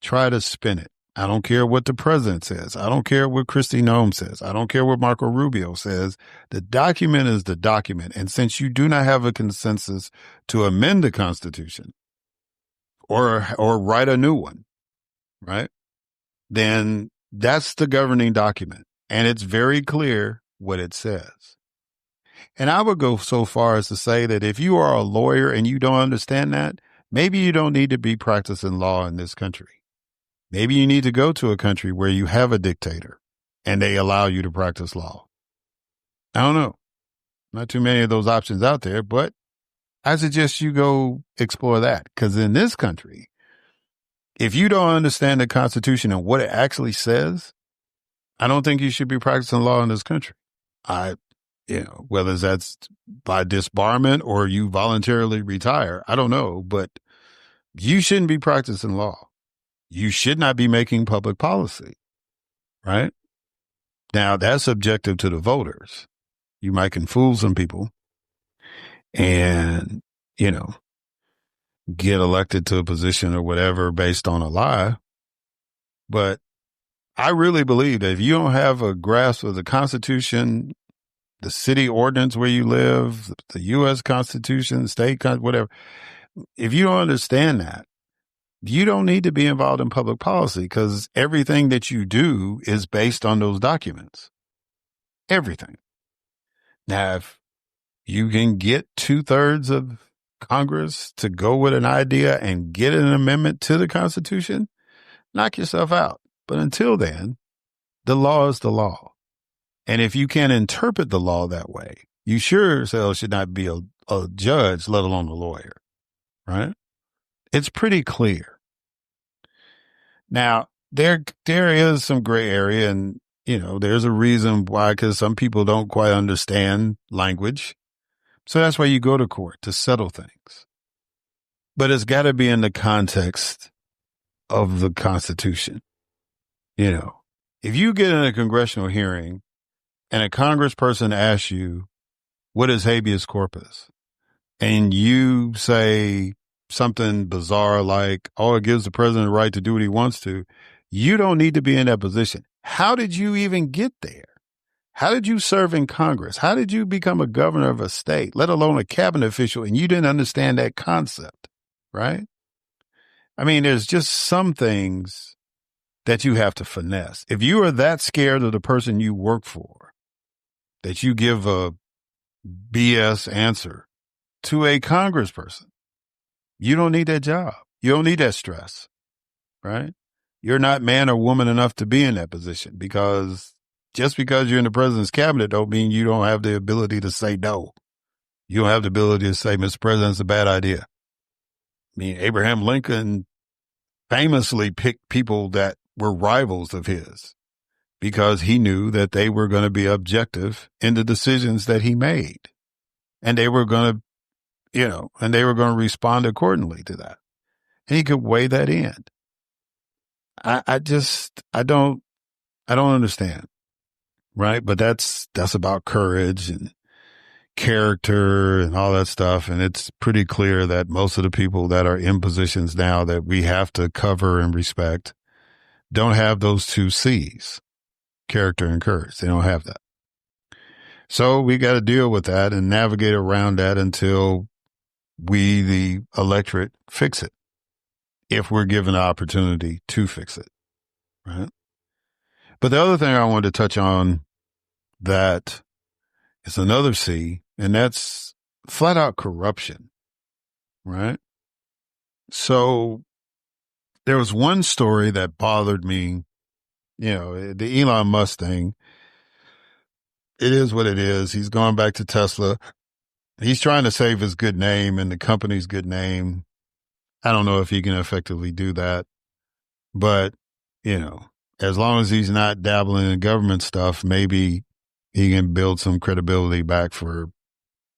try to spin it. I don't care what the president says. I don't care what Kristi Noem says. I don't care what Marco Rubio says. The document is the document. And since you do not have a consensus to amend the Constitution or write a new one, right? Then that's the governing document. And it's very clear what it says. And I would go so far as to say that if you are a lawyer and you don't understand that, maybe you don't need to be practicing law in this country. Maybe you need to go to a country where you have a dictator and they allow you to practice law. I don't know. Not too many of those options out there, but I suggest you go explore that. Because in this country, if you don't understand the Constitution and what it actually says, I don't think you should be practicing law in this country. Whether that's by disbarment or you voluntarily retire, I don't know, but you shouldn't be practicing law. You should not be making public policy, right? Now, that's subjective to the voters. You might can fool some people and, get elected to a position or whatever based on a lie. But I really believe that if you don't have a grasp of the Constitution, the city ordinance where you live, the U.S. Constitution, state, whatever, if you don't understand that, you don't need to be involved in public policy because everything that you do is based on those documents. Everything. Now, if you can get 2/3 of Congress to go with an idea and get an amendment to the Constitution, knock yourself out. But until then, the law is the law. And if you can't interpret the law that way, you sure as hell should not be a judge, let alone a lawyer, right? It's pretty clear. Now, there is some gray area and, there's a reason why, because some people don't quite understand language. So that's why you go to court, to settle things. But it's got to be in the context of the Constitution. If you get in a congressional hearing and a congressperson asks you, what is habeas corpus? And you say something bizarre like, oh, it gives the president the right to do what he wants to. You don't need to be in that position. How did you even get there? How did you serve in Congress? How did you become a governor of a state, let alone a cabinet official, and you didn't understand that concept, right? I mean, there's just some things that you have to finesse. If you are that scared of the person you work for, that you give a BS answer to a congressperson, you don't need that job. You don't need that stress, right? You're not man or woman enough to be in that position because just because you're in the president's cabinet don't mean you don't have the ability to say no. You don't have the ability to say, Mr. President, it's a bad idea. I mean, Abraham Lincoln famously picked people that were rivals of his because he knew that they were going to be objective in the decisions that he made. And they were going to, respond accordingly to that. And he could weigh that in. I don't understand. Right. But that's about courage and character and all that stuff. And it's pretty clear that most of the people that are in positions now that we have to cover and respect don't have those two C's, character and courage. They don't have that. So we got to deal with that and navigate around that until we, the electorate, fix it. If we're given the opportunity to fix it. Right. But the other thing I wanted to touch on that is another C, and that's flat out corruption, right? So there was one story that bothered me, the Elon Musk thing. It is what it is. He's going back to Tesla. He's trying to save his good name and the company's good name. I don't know if he can effectively do that, but, as long as he's not dabbling in government stuff, maybe he can build some credibility back for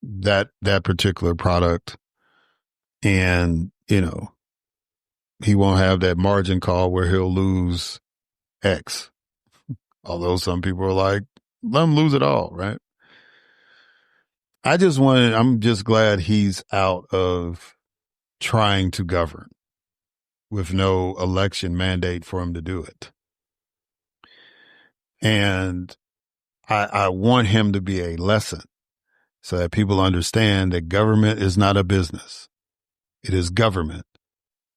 that particular product. And, he won't have that margin call where he'll lose X. Although some people are like, let him lose it all, right? I'm just glad he's out of trying to govern with no election mandate for him to do it. And I want him to be a lesson so that people understand that government is not a business. It is government.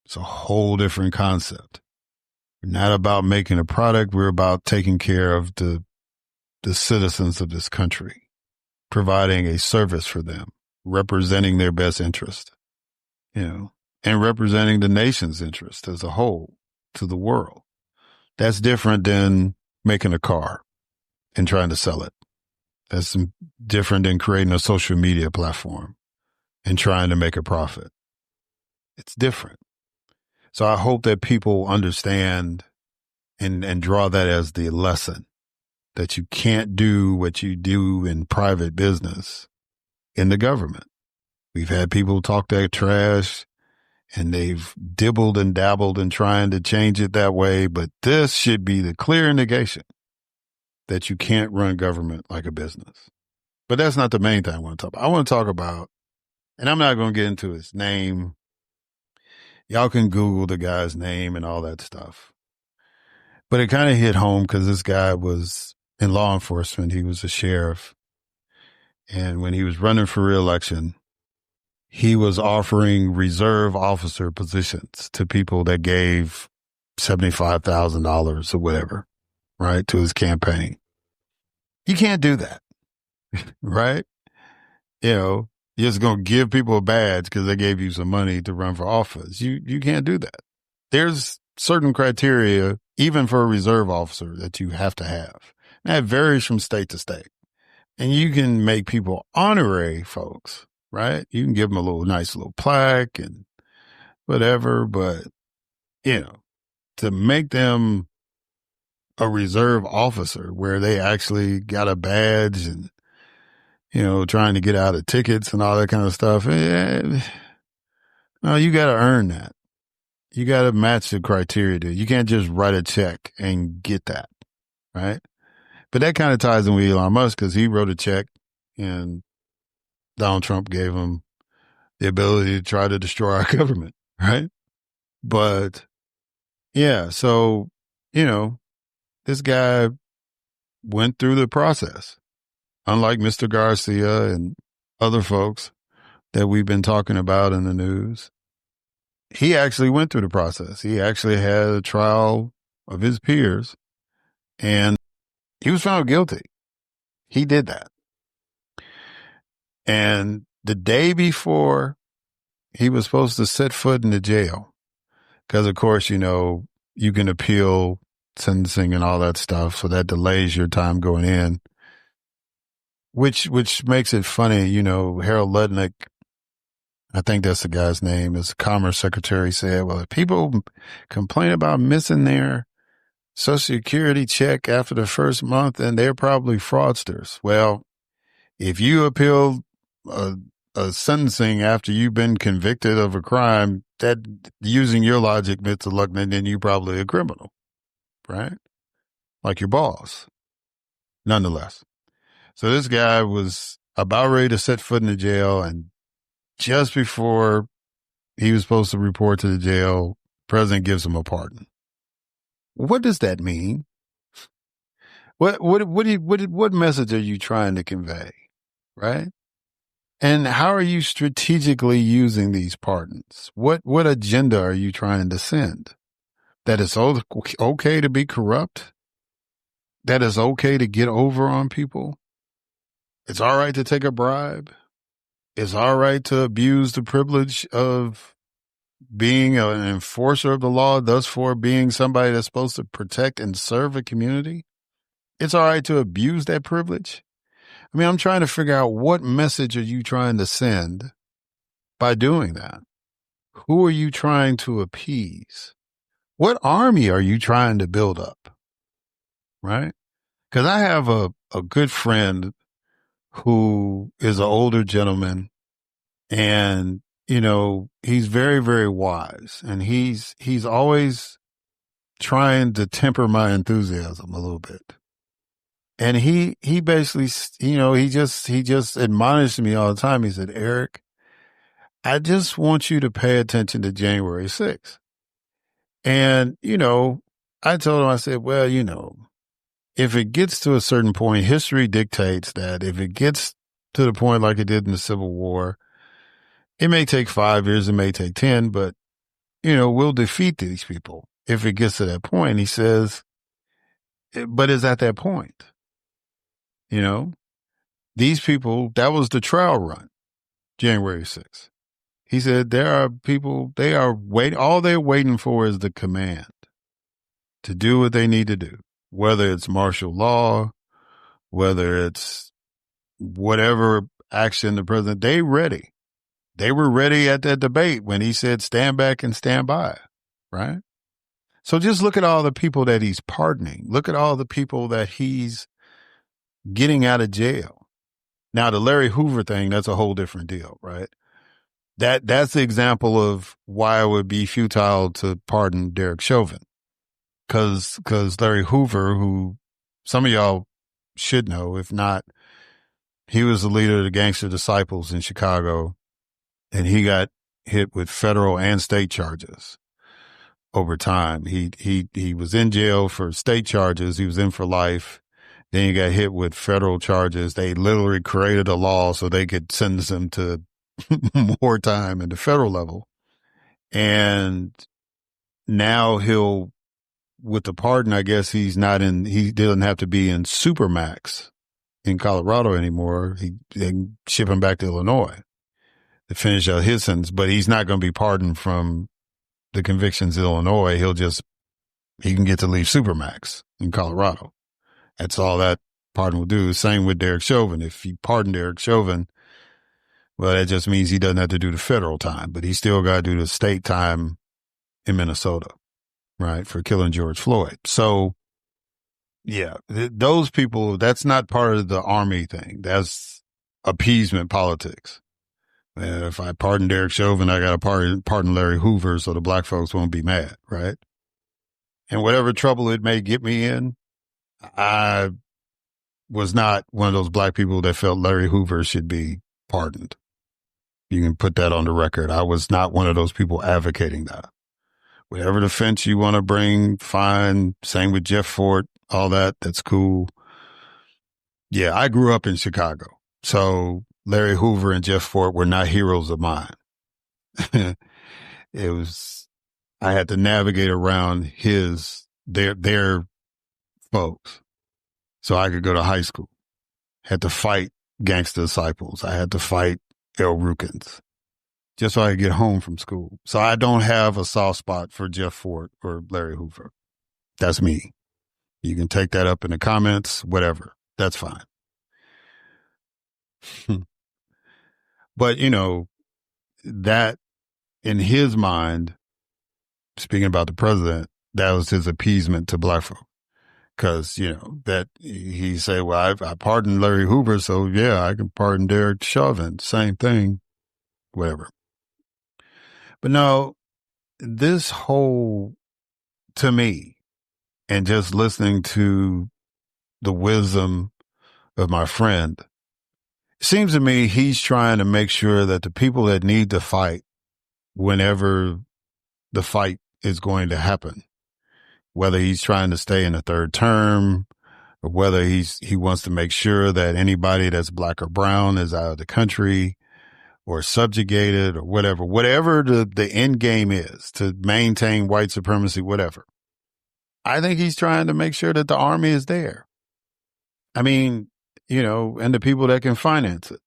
It's a whole different concept. We're not about making a product. We're about taking care of the citizens of this country, providing a service for them, representing their best interest, and representing the nation's interest as a whole to the world. That's different than making a car and trying to sell it. That's different than creating a social media platform and trying to make a profit. It's different. So I hope that people understand and draw that as the lesson, that you can't do what you do in private business in the government. We've had people talk that trash and they've dibbled and dabbled in trying to change it that way. But this should be the clear indication that you can't run government like a business. But that's not the main thing I want to talk about. I want to talk about, and I'm not going to get into his name. Y'all can Google the guy's name and all that stuff. But it kind of hit home because this guy was in law enforcement. He was a sheriff. And when he was running for re-election, he was offering reserve officer positions to people that gave $75,000 or whatever, right, to his campaign. You can't do that, right? You're just going to give people a badge because they gave you some money to run for office. You can't do that. There's certain criteria, even for a reserve officer, that you have to have. And that varies from state to state. And you can make people honorary folks, right? You can give them a nice little plaque and whatever, but, to make them a reserve officer where they actually got a badge and, trying to get out of tickets and all that kind of stuff. No, you got to earn that. You got to match the criteria. You can't just write a check and get that, right? But that kind of ties in with Elon Musk because he wrote a check and Donald Trump gave him the ability to try to destroy our government, right? But, yeah, so, this guy went through the process. Unlike Mr. Garcia and other folks that we've been talking about in the news, he actually went through the process. He actually had a trial of his peers, and he was found guilty. He did that. And the day before he was supposed to set foot in the jail, because, of course, you can appeal sentencing and all that stuff, so that delays your time going in. Which makes it funny, Harold Lutnick, I think that's the guy's name, as Commerce Secretary, said, well, if people complain about missing their Social Security check after the first month, then they're probably fraudsters. Well, if you appeal a sentencing after you've been convicted of a crime, that, using your logic, Mr. Lutnick, then you're probably a criminal, right? Like your boss, nonetheless. So this guy was about ready to set foot in the jail, and just before he was supposed to report to the jail, the president gives him a pardon. What does that mean? What message are you trying to convey, right? And how are you strategically using these pardons? What agenda are you trying to send? That it's okay to be corrupt? That it's okay to get over on people? It's all right to take a bribe. It's all right to abuse the privilege of being an enforcer of the law, thus for being somebody that's supposed to protect and serve a community. It's all right to abuse that privilege. I mean, I'm trying to figure out, what message are you trying to send by doing that? Who are you trying to appease? What army are you trying to build up? Right? Because I have a good friend who is an older gentleman, and, he's very, very wise, and he's always trying to temper my enthusiasm a little bit. And he basically, he just admonished me all the time. He said, Eric, I just want you to pay attention to January 6th. And, I told him, I said, well, if it gets to a certain point, history dictates that if it gets to the point like it did in the Civil War, it may take 5 years, it may take 10, but, we'll defeat these people. if it gets to that point, he says, but it's at that point, you know, these people, that was the trial run, January 6th. He said, there are people, they are waiting, all they're waiting for is the command to do what they need to do, whether it's martial law, whether it's whatever action the president, they ready. They were ready at that debate when he said, stand back and stand by, right? So just look at all the people that he's pardoning. Look at all the people that he's getting out of jail. Now, the Larry Hoover thing, that's a whole different deal, right? That's the example of why it would be futile to pardon Derek Chauvin. Cause Larry Hoover, who some of y'all should know, if not, he was the leader of the Gangster Disciples in Chicago, and he got hit with federal and state charges over time. He was in jail for state charges. He was in for life. Then he got hit with federal charges. They literally created a law so they could sentence him to more time at the federal level. And now with the pardon, I guess he doesn't have to be in Supermax in Colorado anymore. They can ship him back to Illinois to finish out his sentence, but he's not going to be pardoned from the convictions in Illinois. He can get to leave Supermax in Colorado. That's all that pardon will do. Same with Derek Chauvin. If you pardon Derek Chauvin, well, that just means he doesn't have to do the federal time, but he still got to do the state time in Minnesota, right, for killing George Floyd. So, yeah, those people, that's not part of the Army thing. That's appeasement politics. If I pardon Derek Chauvin, I got to pardon Larry Hoover so the black folks won't be mad, right? And whatever trouble it may get me in, I was not one of those black people that felt Larry Hoover should be pardoned. You can put that on the record. I was not one of those people advocating that. Whatever defense you want to bring, fine. Same with Jeff Fort, all that. That's cool. Yeah, I grew up in Chicago. So Larry Hoover and Jeff Fort were not heroes of mine. I had to navigate around their folks so I could go to high school. Had to fight Gangster Disciples. I had to fight El Rukins just so I could get home from school. So I don't have a soft spot for Jeff Fort or Larry Hoover. That's me. You can take that up in the comments, whatever. That's fine. But, that in his mind, speaking about the president, that was his appeasement to black folk. Because, that he said, well, I pardoned Larry Hoover, so yeah, I can pardon Derek Chauvin. Same thing, whatever. But no, this whole, to me, and just listening to the wisdom of my friend, it seems to me he's trying to make sure that the people that need to fight, whenever the fight is going to happen, whether he's trying to stay in a third term or whether he wants to make sure that anybody that's black or brown is out of the country or subjugated or whatever the end game is to maintain white supremacy, whatever. I think he's trying to make sure that the army is there. I mean, and the people that can finance it,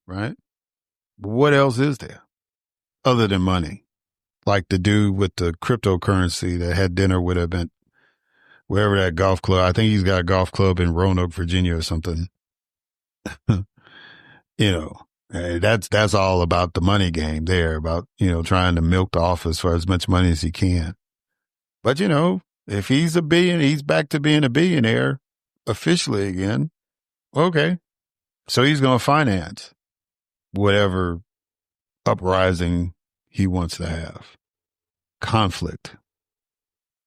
right? But what else is there other than money? Like the dude with the cryptocurrency that had dinner with him at wherever that golf club. I think he's got a golf club in Roanoke, Virginia or something. That's all about the money game there, about, trying to milk the office for as much money as he can. But, if he's he's back to being a billionaire officially again. Okay. So he's going to finance whatever uprising he wants to have. Conflict.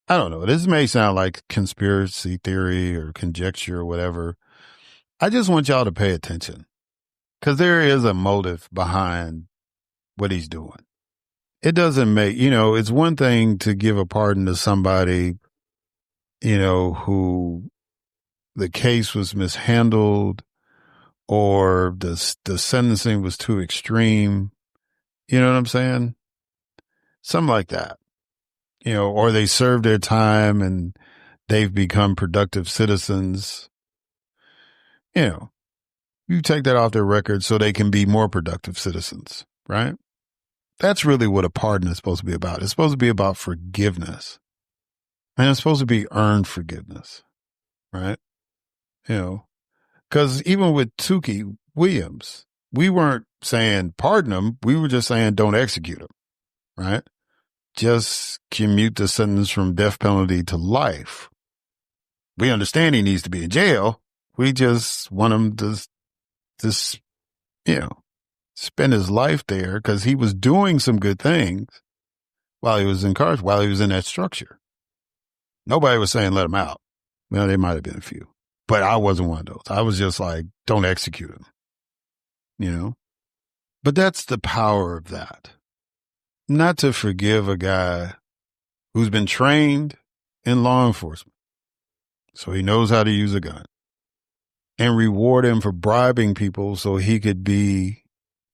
I don't know. This may sound like conspiracy theory or conjecture or whatever. I just want y'all to pay attention because there is a motive behind what he's doing. It doesn't make, it's one thing to give a pardon to somebody, who the case was mishandled or the sentencing was too extreme. You know what I'm saying? Something like that. or they serve their time and they've become productive citizens. You take that off their record so they can be more productive citizens, right? That's really what a pardon is supposed to be about. It's supposed to be about forgiveness. And it's supposed to be earned forgiveness, right? Because even with Tukey Williams, we weren't saying pardon him. We were just saying don't execute him, right? Just commute the sentence from death penalty to life. We understand he needs to be in jail. We just want him to spend his life there because he was doing some good things while he was incarcerated, while he was in that structure. Nobody was saying let him out. Well, there might have been a few, but I wasn't one of those. I was just like, don't execute him, But that's the power of that. Not to forgive a guy who's been trained in law enforcement, so he knows how to use a gun, and reward him for bribing people so he could be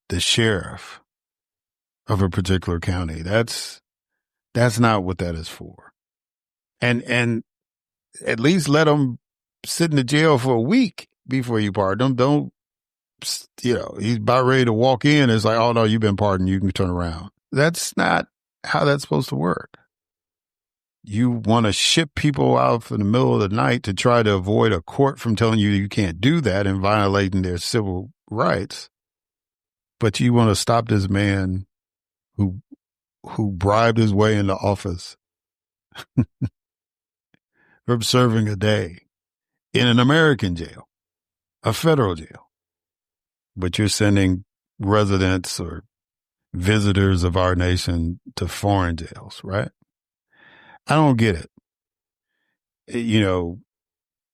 the sheriff of a particular county. That's not what that is for. And at least let him sit in the jail for a week before you pardon him. Don't, he's about ready to walk in. It's like, oh no, you've been pardoned. You can turn around. That's not how that's supposed to work. You want to ship people out in the middle of the night to try to avoid a court from telling you can't do that and violating their civil rights. But you want to stop this man who bribed his way into office from serving a day in an American jail, a federal jail. But you're sending residents or visitors of our nation to foreign jails, right? I don't get it.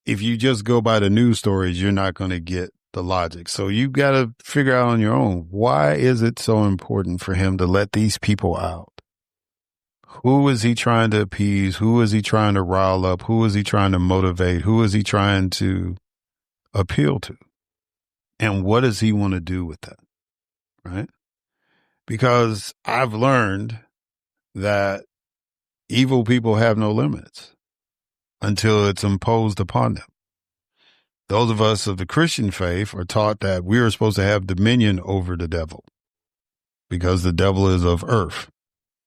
If you just go by the news stories, you're not going to get the logic. So you got to figure out on your own, why is it so important for him to let these people out? Who is he trying to appease? Who is he trying to rile up? Who is he trying to motivate? Who is he trying to appeal to? And what does he want to do with that? Right? Because I've learned that evil people have no limits until it's imposed upon them. Those of us of the Christian faith are taught that we are supposed to have dominion over the devil because the devil is of earth,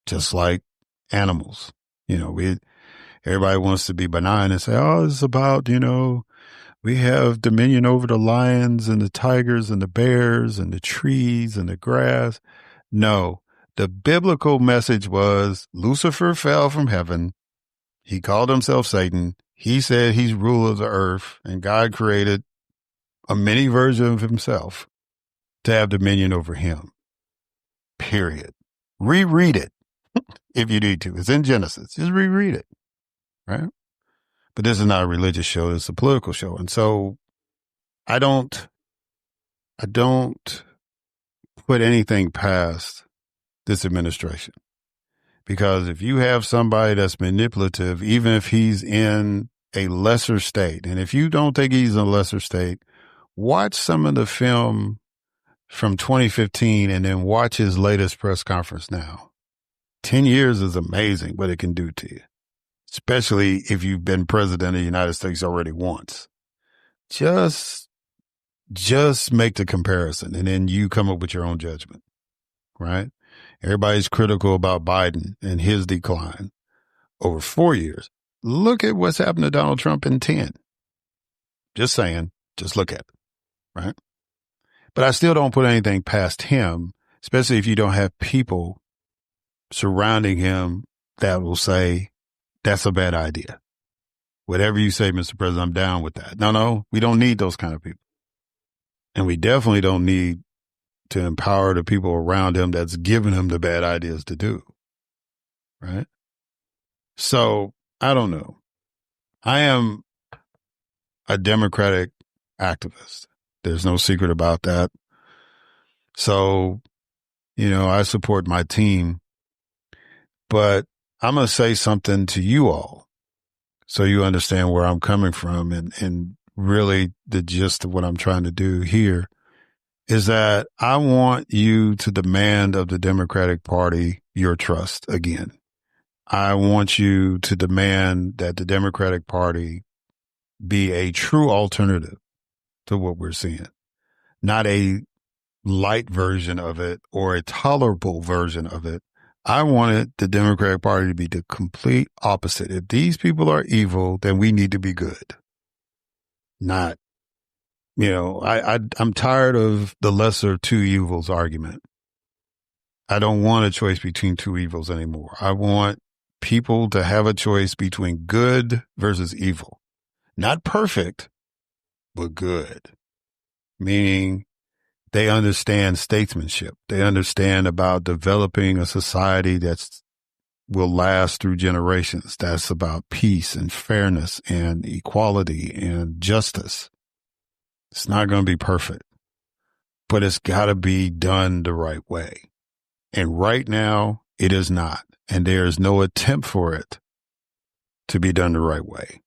just like animals. Everybody wants to be benign and say, oh, it's about, we have dominion over the lions and the tigers and the bears and the trees and the grass. No, the biblical message was Lucifer fell from heaven. He called himself Satan. He said he's ruler of the earth, and God created a mini version of himself to have dominion over him. Period. Reread it if you need to. It's in Genesis. Just reread it. Right? But this is not a religious show. It's a political show. And so I don't put anything past this administration. Because if you have somebody that's manipulative, even if he's in a lesser state, and if you don't think he's in a lesser state, watch some of the film from 2015 and then watch his latest press conference now. 10 years is amazing what it can do to you, especially if you've been president of the United States already once. Just make the comparison and then you come up with your own judgment, right? Everybody's critical about Biden and his decline over 4 years. Look at what's happened to Donald Trump in 10. Just saying, just look at it, right? But I still don't put anything past him, especially if you don't have people surrounding him that will say, that's a bad idea. Whatever you say, Mr. President, I'm down with that. No, we don't need those kind of people. And we definitely don't need to empower the people around him that's giving him the bad ideas to do. Right? So, I don't know. I am a Democratic activist. There's no secret about that. So, I support my team. But I'm going to say something to you all so you understand where I'm coming from and really the gist of what I'm trying to do here is that I want you to demand of the Democratic Party your trust again. I want you to demand that the Democratic Party be a true alternative to what we're seeing, not a light version of it or a tolerable version of it. I wanted the Democratic Party to be the complete opposite. If these people are evil, then we need to be good. Not, I'm tired of the lesser two evils argument. I don't want a choice between two evils anymore. I want people to have a choice between good versus evil. Not perfect, but good. Meaning they understand statesmanship. They understand about developing a society that will last through generations. That's about peace and fairness and equality and justice. It's not going to be perfect, but it's got to be done the right way. And right now, it is not. And there is no attempt for it to be done the right way.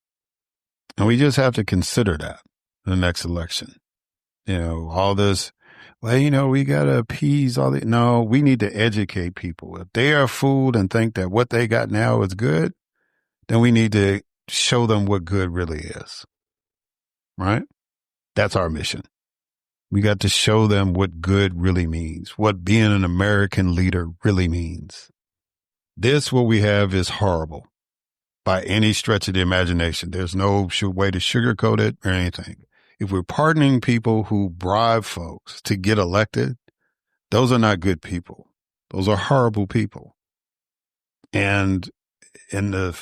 And we just have to consider that in the next election. All this, we got to appease all the. No, we need to educate people. If they are fooled and think that what they got now is good, then we need to show them what good really is. Right? That's our mission. We got to show them what good really means, what being an American leader really means. What we have is horrible by any stretch of the imagination. There's no way to sugarcoat it or anything. If we're pardoning people who bribe folks to get elected, those are not good people. Those are horrible people. And in the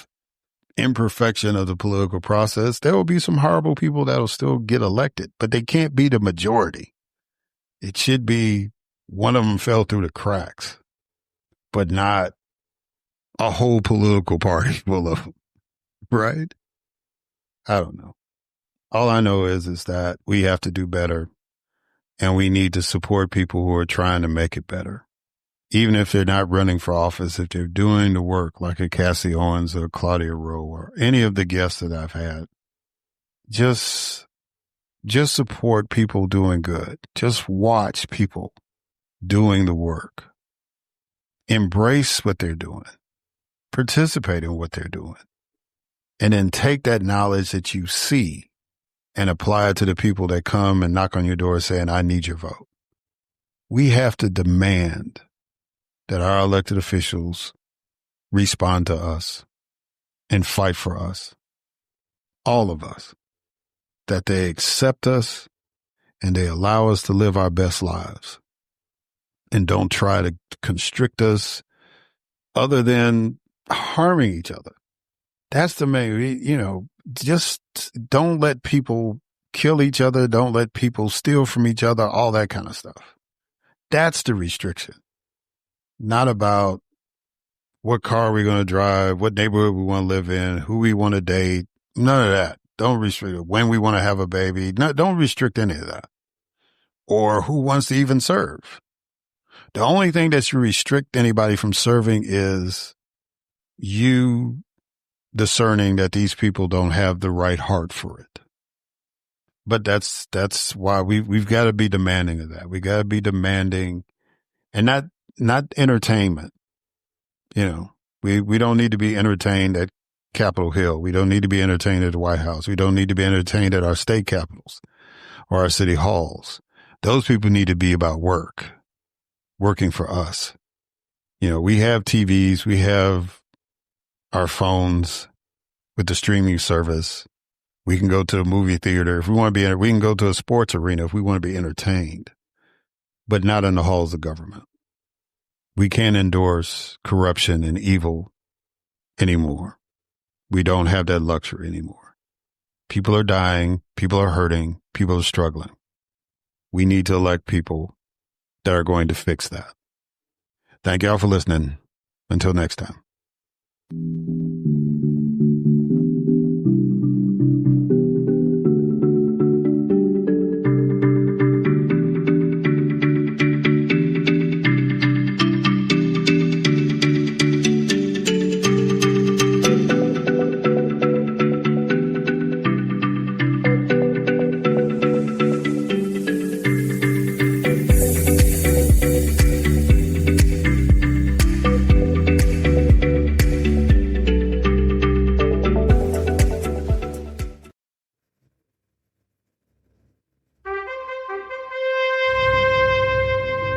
imperfection of the political process, there will be some horrible people that will still get elected, but they can't be the majority. It should be one of them fell through the cracks, but not a whole political party full of them, right? I don't know. All I know is that we have to do better, and we need to support people who are trying to make it better. Even if they're not running for office, if they're doing the work like a Cassie Owens or Claudia Rowe or any of the guests that I've had, just support people doing good. Just watch people doing the work. Embrace what they're doing. Participate in what they're doing. And then take that knowledge that you see and apply it to the people that come and knock on your door saying, I need your vote. We have to demand that our elected officials respond to us and fight for us, all of us, that they accept us and they allow us to live our best lives and don't try to constrict us other than harming each other. That's the main, just don't let people kill each other. Don't let people steal from each other, all that kind of stuff. That's the restriction. Not about what car we're going to drive, what neighborhood we want to live in, who we want to date. None of that. Don't restrict it. When we want to have a baby. No, don't restrict any of that. Or who wants to even serve. The only thing that should restrict anybody from serving is you discerning that these people don't have the right heart for it. But that's why we've got to be demanding of that. We got to be demanding, and not entertainment. We don't need to be entertained at Capitol Hill. We don't need to be entertained at the White House. We don't need to be entertained at our state capitals or our city halls. Those people need to be about working for us. We have TVs, we have our phones with the streaming service. We can go to a movie theater if we want to be. We can go to a sports arena if we want to be entertained, but not in the halls of government. We can't endorse corruption and evil anymore. We don't have that luxury anymore. People are dying. People are hurting. People are struggling. We need to elect people that are going to fix that. Thank y'all for listening. Until next time.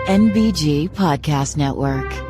NBG Podcast Network.